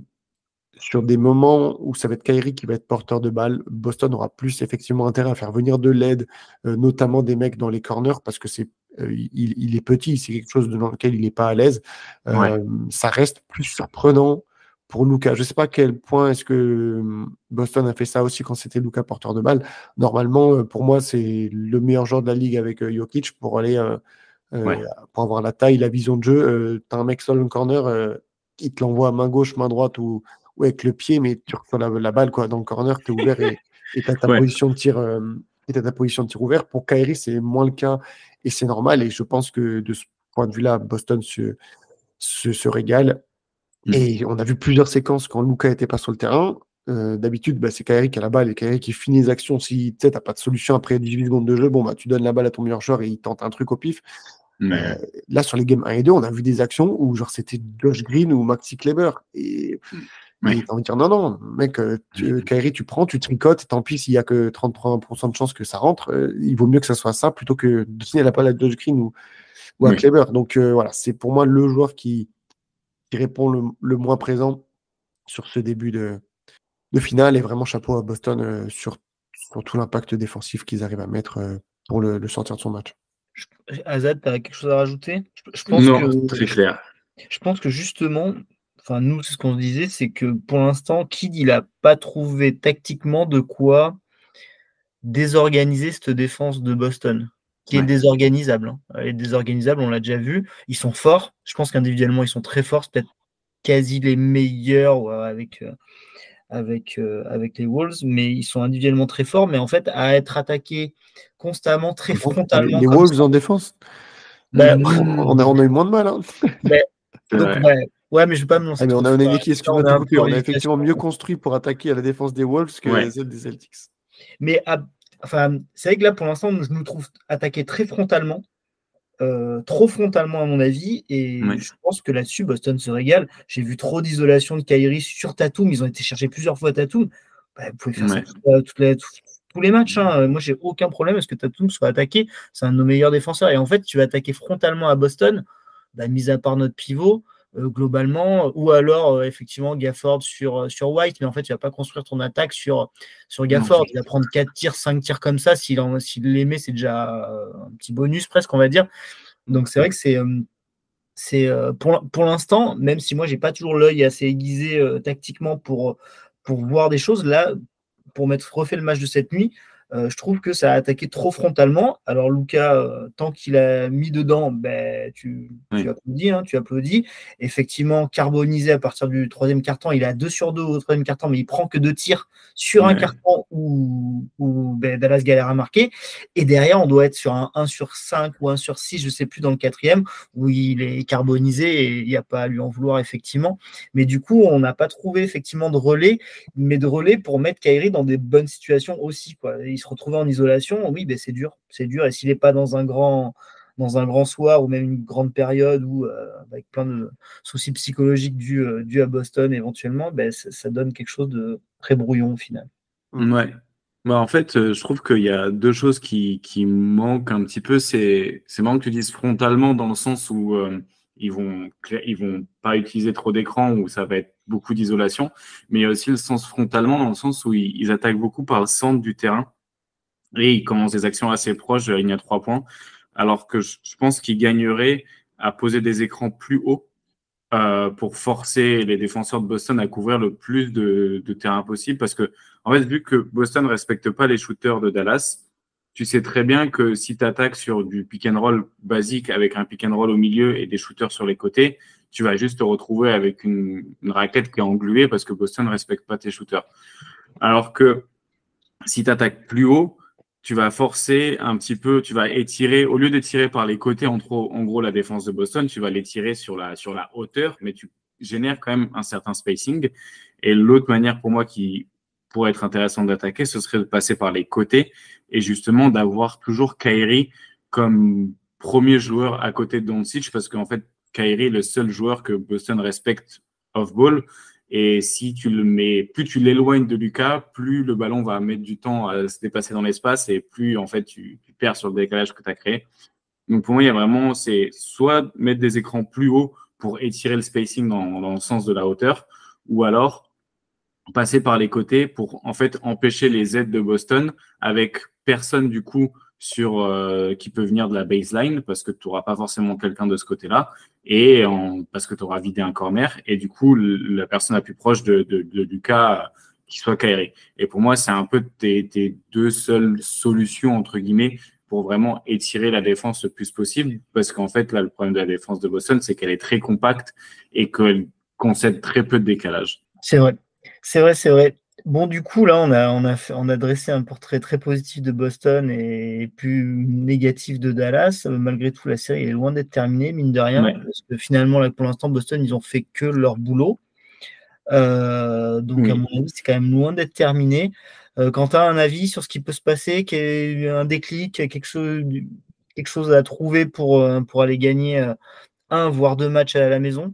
sur des moments où ça va être Kyrie qui va être porteur de balle, Boston aura plus effectivement intérêt à faire venir de l'aide, notamment des mecs dans les corners, parce que il est petit, c'est quelque chose dans lequel il n'est pas à l'aise. Ça reste plus surprenant pour Luka. Je ne sais pas à quel point est-ce que Boston a fait ça aussi quand c'était Luka porteur de balle. Normalement, pour moi, c'est le meilleur joueur de la ligue avec Jokic pour aller pour avoir la taille, la vision de jeu. Tu as un mec seul dans le corner, il te l'envoie à main gauche, main droite ou avec le pied, mais tu reçois la balle dans le corner, tu es ouvert et tu as ta position de tir. Et tu as ta position de tir ouvert. Pour Kyrie, c'est moins le cas et c'est normal. Et je pense que de ce point de vue-là, Boston se régale. Et on a vu plusieurs séquences quand Luka n'était pas sur le terrain. D'habitude, c'est Kyrie qui a la balle et Kyrie qui finit les actions. Si tu n'as pas de solution après 18 secondes de jeu, tu donnes la balle à ton meilleur joueur et il tente un truc au pif. Là, sur les games 1 et 2, on a vu des actions où c'était Josh Green ou Maxi Kleber. Et t'as envie de dire non, mec, Kyrie, tu prends, tu tricotes, tant pis s'il n'y a que 33% de chance que ça rentre. Il vaut mieux que ça soit ça plutôt que de signer la balle à Josh Green ou à Kleber. Donc c'est pour moi le joueur qui répond le moins présent sur ce début de finale. Et vraiment chapeau à Boston sur tout l'impact défensif qu'ils arrivent à mettre pour le sortir de son match. Azad, tu as quelque chose à rajouter? Je pense que c'est clair. Je pense que justement, nous, c'est ce qu'on se disait, c'est que pour l'instant, Kidd, il n'a pas trouvé tactiquement de quoi désorganiser cette défense de Boston, qui est désorganisable. Elle est désorganisable, on l'a déjà vu. Ils sont forts. Je pense qu'individuellement, ils sont très forts. C'est peut-être quasi les meilleurs avec les Wolves, mais ils sont individuellement très forts. Mais en fait, à être attaqués constamment, très frontalement. Les Wolves en défense, on a eu moins de mal. Mais je ne vais pas me lancer. Mais on a une équipe, on a effectivement mieux construit pour attaquer à la défense des Wolves que celle des Celtics. Mais c'est vrai que là, pour l'instant, je nous trouve attaqués très frontalement, trop frontalement à mon avis, et je pense que là-dessus, Boston se régale. J'ai vu trop d'isolation de Kyrie sur Tatum, ils ont été chercher plusieurs fois Tatum. Vous pouvez faire ça tous les matchs. Moi, j'ai aucun problème à ce que Tatum soit attaqué. C'est un de nos meilleurs défenseurs. Et en fait, tu vas attaquer frontalement à Boston, mis à part notre pivot, globalement, ou alors effectivement Gafford sur White, mais en fait, tu vas pas construire ton attaque sur Gafford. Il va prendre 4 tirs, 5 tirs comme ça. S'il les met, c'est déjà un petit bonus presque, on va dire. Donc, c'est vrai que c'est pour l'instant, même si moi, j'ai pas toujours l'œil assez aiguisé tactiquement pour voir des choses, là, pour refait le match de cette nuit, je trouve que ça a attaqué trop frontalement. Alors, Luka, tant qu'il a mis dedans, tu applaudis. Effectivement, carbonisé à partir du troisième quart-temps. Il a 2 sur 2 au troisième quart-temps, mais il prend que 2 tirs sur un quart-temps où Dallas galère à marquer. Et derrière, on doit être sur un 1 sur 5 ou 1 sur 6, je ne sais plus, dans le quatrième, où il est carbonisé et il n'y a pas à lui en vouloir, effectivement. Mais du coup, on n'a pas trouvé effectivement de relais, mais de relais pour mettre Kyrie dans des bonnes situations aussi, quoi. Il se retrouvait en isolation, oui, c'est dur. Et s'il n'est pas dans un grand dans un grand soir ou même une grande période où, avec plein de soucis psychologiques dus à Boston éventuellement, ça donne quelque chose de très brouillon au final. Ouais. Bah, en fait, je trouve qu'il y a deux choses qui manquent un petit peu. C'est marrant que tu dises frontalement dans le sens où ils vont pas utiliser trop d'écran, où ça va être beaucoup d'isolation. Mais il y a aussi le sens frontalement dans le sens où ils attaquent beaucoup par le centre du terrain et ils commencent des actions assez proches de la ligne à 3 points. Alors que je pense qu'ils gagneraient à poser des écrans plus hauts pour forcer les défenseurs de Boston à couvrir le plus de terrain possible. Parce que, en fait, vu que Boston ne respecte pas les shooters de Dallas, tu sais très bien que si tu attaques sur du pick and roll basique avec un pick and roll au milieu et des shooters sur les côtés, tu vas juste te retrouver avec une raquette qui est engluée parce que Boston ne respecte pas tes shooters. Alors que si tu attaques plus haut, tu vas forcer un petit peu, tu vas étirer, au lieu d'étirer par les côtés, en gros, la défense de Boston, tu vas l'étirer sur la hauteur, mais tu génères quand même un certain spacing. Et l'autre manière pour moi qui pourrait être intéressante d'attaquer, ce serait de passer par les côtés et justement d'avoir toujours Kyrie comme premier joueur à côté de Doncic, parce qu'en fait, Kyrie est le seul joueur que Boston respecte off-ball. Et si tu le mets, plus tu l'éloignes de Lucas, plus le ballon va mettre du temps à se déplacer dans l'espace et plus en fait tu perds sur le décalage que tu as créé. Donc pour moi, il y a vraiment, c'est soit mettre des écrans plus hauts pour étirer le spacing dans le sens de la hauteur, ou alors passer par les côtés pour en fait empêcher les aides de Boston avec personne du coup qui peut venir de la baseline parce que tu n'auras pas forcément quelqu'un de ce côté-là et parce que tu auras vidé un corner et du coup la personne la plus proche de Lucas qui soit Kyrie. Et pour moi, c'est un peu tes deux seules solutions entre guillemets pour vraiment étirer la défense le plus possible parce qu'en fait là le problème de la défense de Boston c'est qu'elle est très compacte et qu'elle concède très peu de décalage. C'est vrai. C'est vrai. Bon, du coup, là, on a dressé un portrait très positif de Boston et plus négatif de Dallas. Malgré tout, la série est loin d'être terminée, mine de rien. Ouais. Parce que finalement, là, pour l'instant, Boston, ils ont fait que leur boulot. Donc, à mon avis, c'est quand même loin d'être terminé. Quand tu as un avis sur ce qui peut se passer, un déclic, quelque chose à trouver pour aller gagner un, voire deux matchs à la maison?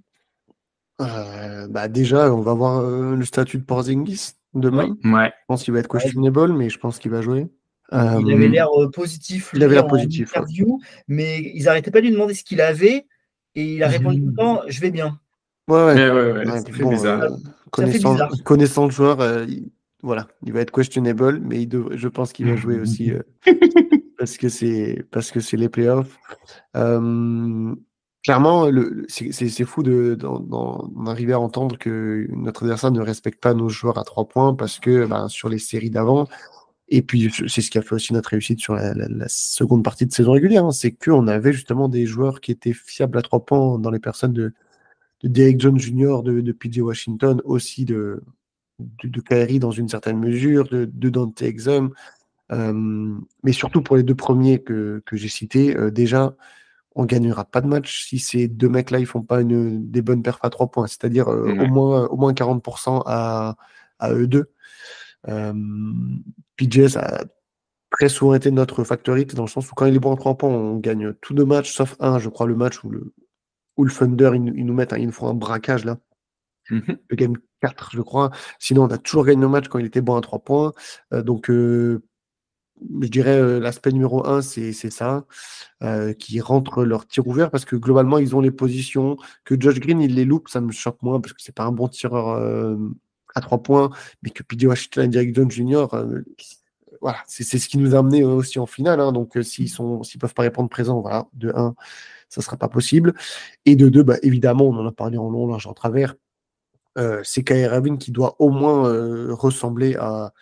Déjà, on va voir le statut de Porzingis demain. Ouais. Je pense qu'il va être questionable, mais je pense qu'il va jouer. Il avait l'air positif. Il avait l'air en positif, interview, mais ils n'arrêtaient pas de lui demander ce qu'il avait et il a répondu tout le temps « je vais bien ». Ouais. Ça fait bizarre. Connaissant le joueur, voilà, il va être questionable, mais je pense qu'il va jouer aussi parce que c'est les playoffs. Clairement, c'est fou d'en arriver à entendre que notre adversaire ne respecte pas nos joueurs à 3 points parce que sur les séries d'avant, et puis c'est ce qui a fait aussi notre réussite sur la seconde partie de saison régulière, hein, c'est qu'on avait justement des joueurs qui étaient fiables à 3 points dans les personnes de Derrick Jones Jr., de PJ Washington, aussi de Kyrie dans une certaine mesure, de Dante Exum. Mais surtout pour les deux premiers que j'ai cités, déjà, on gagnera pas de match si ces deux mecs-là ils font pas des bonnes perfs à 3 points, c'est-à-dire au moins 40% à eux deux. PJ a très souvent été notre factor X dans le sens où quand il est bon à 3 points, on gagne tous nos matchs, sauf un, je crois, le match où le Thunder ils nous font un braquage là. Le game 4, je crois. Sinon, on a toujours gagné nos matchs quand il était bon à 3 points. Donc, je dirais l'aspect numéro 1, c'est ça, qui rentre leur tir ouvert parce que globalement, ils ont les positions. Que Josh Green, il les loupe, ça me choque moins parce que c'est pas un bon tireur à 3 points, mais que PJ Washington et Derrick Jones Jr., voilà, c'est ce qui nous a amené aussi en finale. Hein, donc, s'ils peuvent pas répondre présent, voilà, de 1, ça sera pas possible. Et de 2, évidemment, on en a parlé en long, large, en travers. C'est Kyrie Irving qui doit au moins ressembler à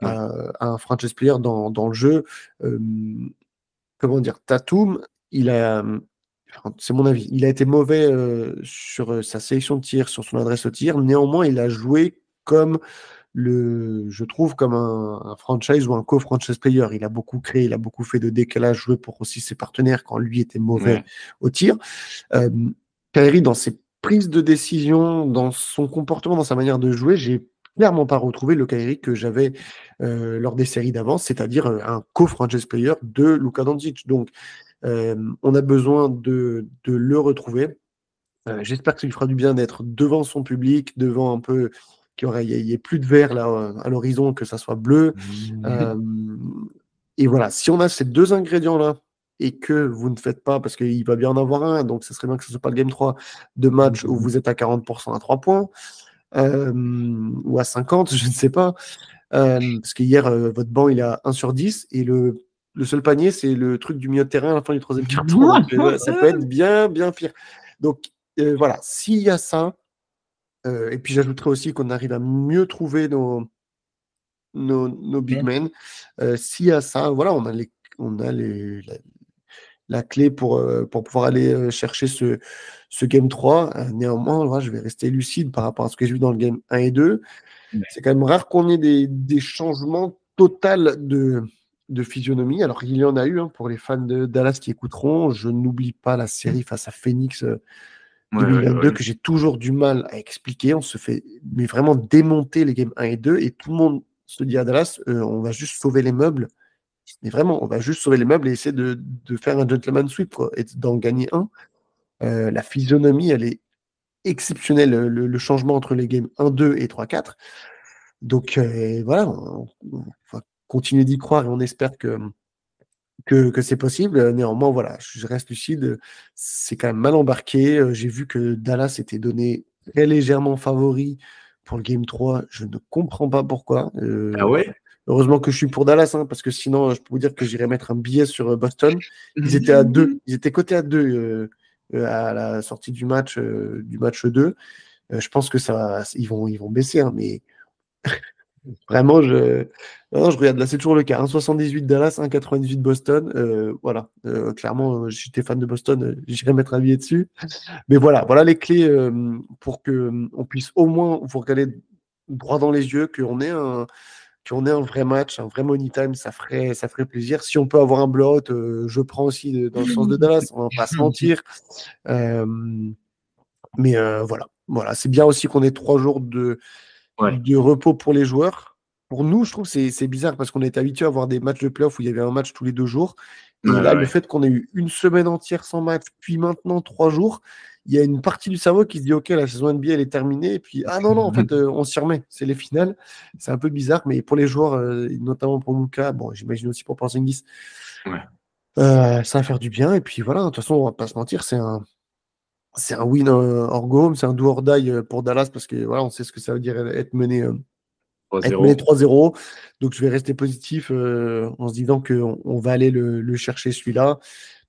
un franchise player dans le jeu. Comment dire, Tatum, c'est mon avis, il a été mauvais sur sa sélection de tir, sur son adresse au tir. Néanmoins, il a joué comme je trouve comme un franchise ou un co-franchise player. Il a beaucoup créé, il a beaucoup fait de décalage, joué pour aussi ses partenaires quand lui était mauvais au tir. Kyrie, dans ses prises de décision, dans son comportement, dans sa manière de jouer, j'ai clairement pas retrouvé le Kyrie que j'avais lors des séries d'avant, c'est-à-dire un co-franchise player de Luka Doncic. Donc, On a besoin de le retrouver. J'espère que ça lui fera du bien d'être devant son public, devant un peu qu'il y ait plus de vert là à l'horizon, que ça soit bleu. Et voilà, si on a ces deux ingrédients-là et que vous ne faites pas, parce qu'il va bien en avoir un, donc ce serait bien que ce ne soit pas le Game 3 de match où vous êtes à 40% à 3 points, ou à 50, je ne sais pas. Parce qu'hier, votre banc, il est à 1 sur 10, et le seul panier, c'est le truc du milieu de terrain à la fin du troisième quart-temps. Donc, ça peut être bien, bien pire. Donc, voilà, s'il y a ça, et puis j'ajouterais aussi qu'on arrive à mieux trouver nos big men. S'il y a ça, voilà, on a la clé pour pouvoir aller chercher ce Game 3. Néanmoins, là, je vais rester lucide par rapport à ce que j'ai vu dans le Game 1 et 2. C'est quand même rare qu'on ait des changements totaux de physionomie. Alors, il y en a eu pour les fans de Dallas qui écouteront. Je n'oublie pas la série face à Phoenix 2022 que j'ai toujours du mal à expliquer. On se fait mais vraiment démonter les games 1 et 2 et tout le monde se dit à Dallas, on va juste sauver les meubles. Mais vraiment, on va juste sauver les meubles et essayer de faire un gentleman sweep, quoi, et d'en gagner un. La physionomie, elle est exceptionnelle, le changement entre les games 1, 2 et 3, 4. Donc voilà, on va continuer d'y croire et on espère que c'est possible. Néanmoins, voilà, je reste lucide. C'est quand même mal embarqué. J'ai vu que Dallas était donné très légèrement favori pour le Game 3. Je ne comprends pas pourquoi. Ah ouais? Heureusement que je suis pour Dallas, parce que sinon, je peux vous dire que j'irais mettre un billet sur Boston. Ils étaient à 2. Ils étaient cotés à 2 à la sortie du match 2. Je pense que ils vont baisser, mais vraiment, je regarde là, c'est toujours le cas. 1,78 Dallas, 1,98 Boston. Voilà, clairement, j'étais fan de Boston, j'irais mettre un billet dessus. Mais voilà les clés pour qu'on puisse au moins vous regarder droit dans les yeux, qu'on ait un vrai match, un vrai money time, ça ferait plaisir. Si on peut avoir un blowout, je prends aussi dans le sens de Dallas, on va pas se mentir. Mais voilà, c'est bien aussi qu'on ait 3 jours de repos pour les joueurs. Pour nous, je trouve que c'est bizarre parce qu'on est habitué à avoir des matchs de playoff où il y avait un match tous les 2 jours. Et là, le fait qu'on ait eu une semaine entière sans match, puis maintenant 3 jours, il y a une partie du cerveau qui se dit ok, la saison NBA elle est terminée, et puis non, en fait, on s'y remet, c'est les finales. C'est un peu bizarre, mais pour les joueurs, notamment pour Luka, bon, j'imagine aussi pour Porzingis, ça va faire du bien. Et puis voilà, de toute façon, on va pas se mentir, c'est un win or go home, c'est un do or die pour Dallas parce que voilà, on sait ce que ça veut dire être mené 3-0. Donc je vais rester positif en se disant qu'on va aller le chercher celui-là,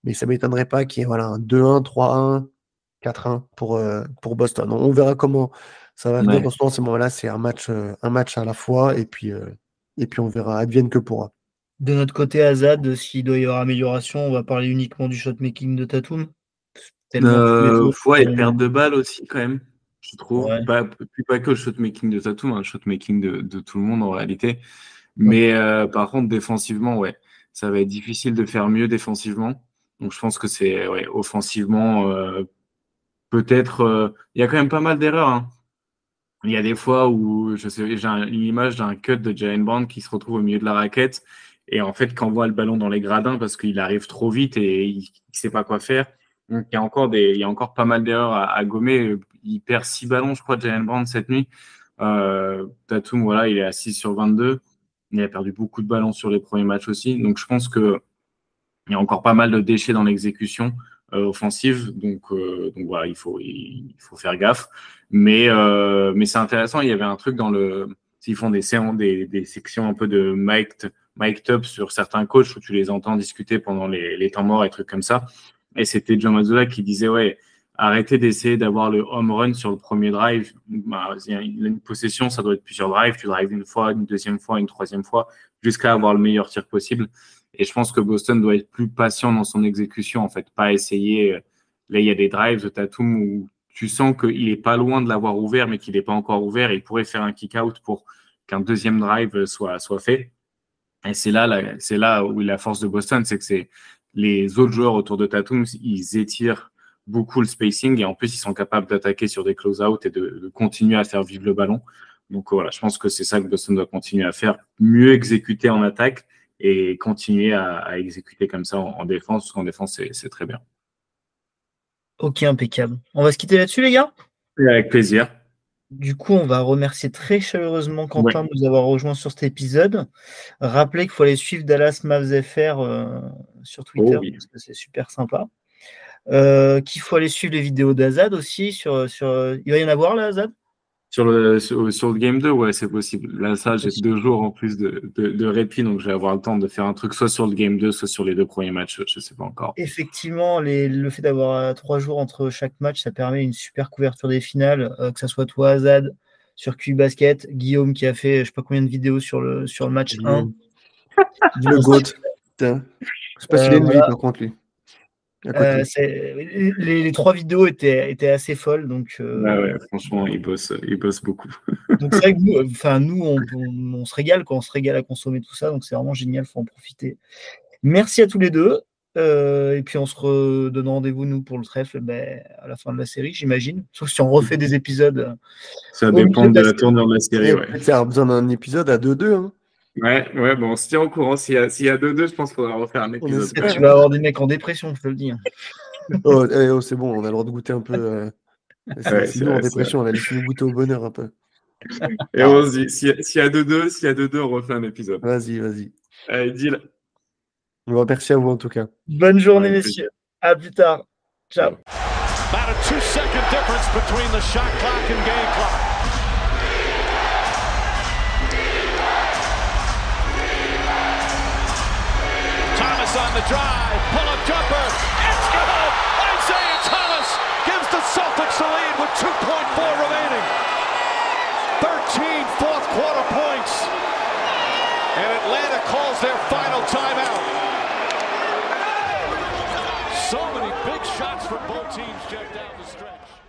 mais ça ne m'étonnerait pas qu'il y ait un 2-1, 3-1, 4-1 pour Boston. On verra comment ça va venir. Dans ce moment-là, c'est un match à la fois, et puis on verra, advienne que pourra. De notre côté, Azad, s'il doit y avoir amélioration, on va parler uniquement du shot-making de Tatum. Et perte de balle aussi, quand même, je trouve. Pas que le shot-making de Tatum, le shot-making de tout le monde en réalité. Mais par contre, défensivement, ça va être difficile de faire mieux défensivement. Donc je pense que c'est offensivement, peut-être. Il y a quand même pas mal d'erreurs. Il y a des fois où j'ai une image d'un cut de Jaylen Brown qui se retrouve au milieu de la raquette. Et en fait, quand on voit le ballon dans les gradins parce qu'il arrive trop vite et il ne sait pas quoi faire. Donc, il y a encore pas mal d'erreurs à gommer. Il perd 6 ballons, je crois, Jaylen Brown cette nuit. Tatum, il est à 6 sur 22. Il a perdu beaucoup de ballons sur les premiers matchs aussi. Donc, je pense qu'il y a encore pas mal de déchets dans l'exécution offensive. Donc voilà, il faut faire gaffe. Mais c'est intéressant. Il y avait un truc s'ils font des sections un peu de mic'd up sur certains coachs où tu les entends discuter pendant les temps morts et trucs comme ça. Et c'était John Mazzola qui disait arrêtez d'essayer d'avoir le home run sur le premier drive. Une possession, ça doit être plusieurs drives. Tu drives une fois, une deuxième fois, une troisième fois, jusqu'à avoir le meilleur tir possible. Et je pense que Boston doit être plus patient dans son exécution, en fait, pas essayer. Là, il y a des drives de Tatum où tu sens qu'il est pas loin de l'avoir ouvert, mais qu'il n'est pas encore ouvert. Il pourrait faire un kick-out pour qu'un deuxième drive soit fait. Et c'est là où la force de Boston, c'est que les autres joueurs autour de Tatum, ils étirent beaucoup le spacing et en plus, ils sont capables d'attaquer sur des close-out et de continuer à faire vivre le ballon. Donc voilà, je pense que c'est ça que Boston doit continuer à faire, mieux exécuter en attaque et continuer à exécuter comme ça en défense, parce qu'en défense, c'est très bien. Ok, impeccable. On va se quitter là-dessus, les gars? Et avec plaisir. Du coup, on va remercier très chaleureusement Quentin de nous avoir rejoints sur cet épisode. Rappelez qu'il faut aller suivre Dallas Mavs FR sur Twitter, parce que c'est super sympa. Qu'il faut aller suivre les vidéos d'Azad aussi. Il va y en avoir là, Azad? Sur le Game 2, ouais, c'est possible. Là, ça, j'ai 2 jours en plus de répit, donc je vais avoir le temps de faire un truc soit sur le Game 2, soit sur les 2 premiers matchs, je sais pas encore. Effectivement, le fait d'avoir 3 jours entre chaque match, ça permet une super couverture des finales, que ce soit toi, Azad, sur QI Basket, Guillaume qui a fait je sais pas combien de vidéos sur le match 1. Le GOAT. Je sais pas s'il est une vie par contre, lui. Les 3 vidéos étaient assez folles, donc ouais, franchement, il bosse beaucoup. Donc c'est vrai que nous on se régale quand on se régale à consommer tout ça, donc c'est vraiment génial, faut en profiter. Merci à tous les deux, et puis on se redonne rendez-vous nous pour le trèfle à la fin de la série, j'imagine, sauf si on refait des épisodes. Ça dépend de la tournure de la série, ouais. Ça a besoin d'un épisode à 2-2, hein. Ouais, bon, on se tient au courant. S'il y a 2-2, je pense qu'il faudra refaire un épisode. Tu vas avoir des mecs en dépression, je te le dis. Oh, c'est bon, on a le droit de goûter un peu. C'est nous en dépression, on va laisser nous goûter au bonheur un peu. Et on se dit, s'il y a 2-2, on refait un épisode. Vas-y. Allez, deal. Merci à vous en tout cas. Bonne journée, messieurs. À plus tard. Ciao. About a 2-second difference between the shot clock and game clock. Thomas on the drive, pull-up jumper, it's good! Isaiah Thomas gives the Celtics the lead with 2.4 remaining. 13 fourth quarter points, and Atlanta calls their final timeout. So many big shots for both teams, Jeff, down the stretch.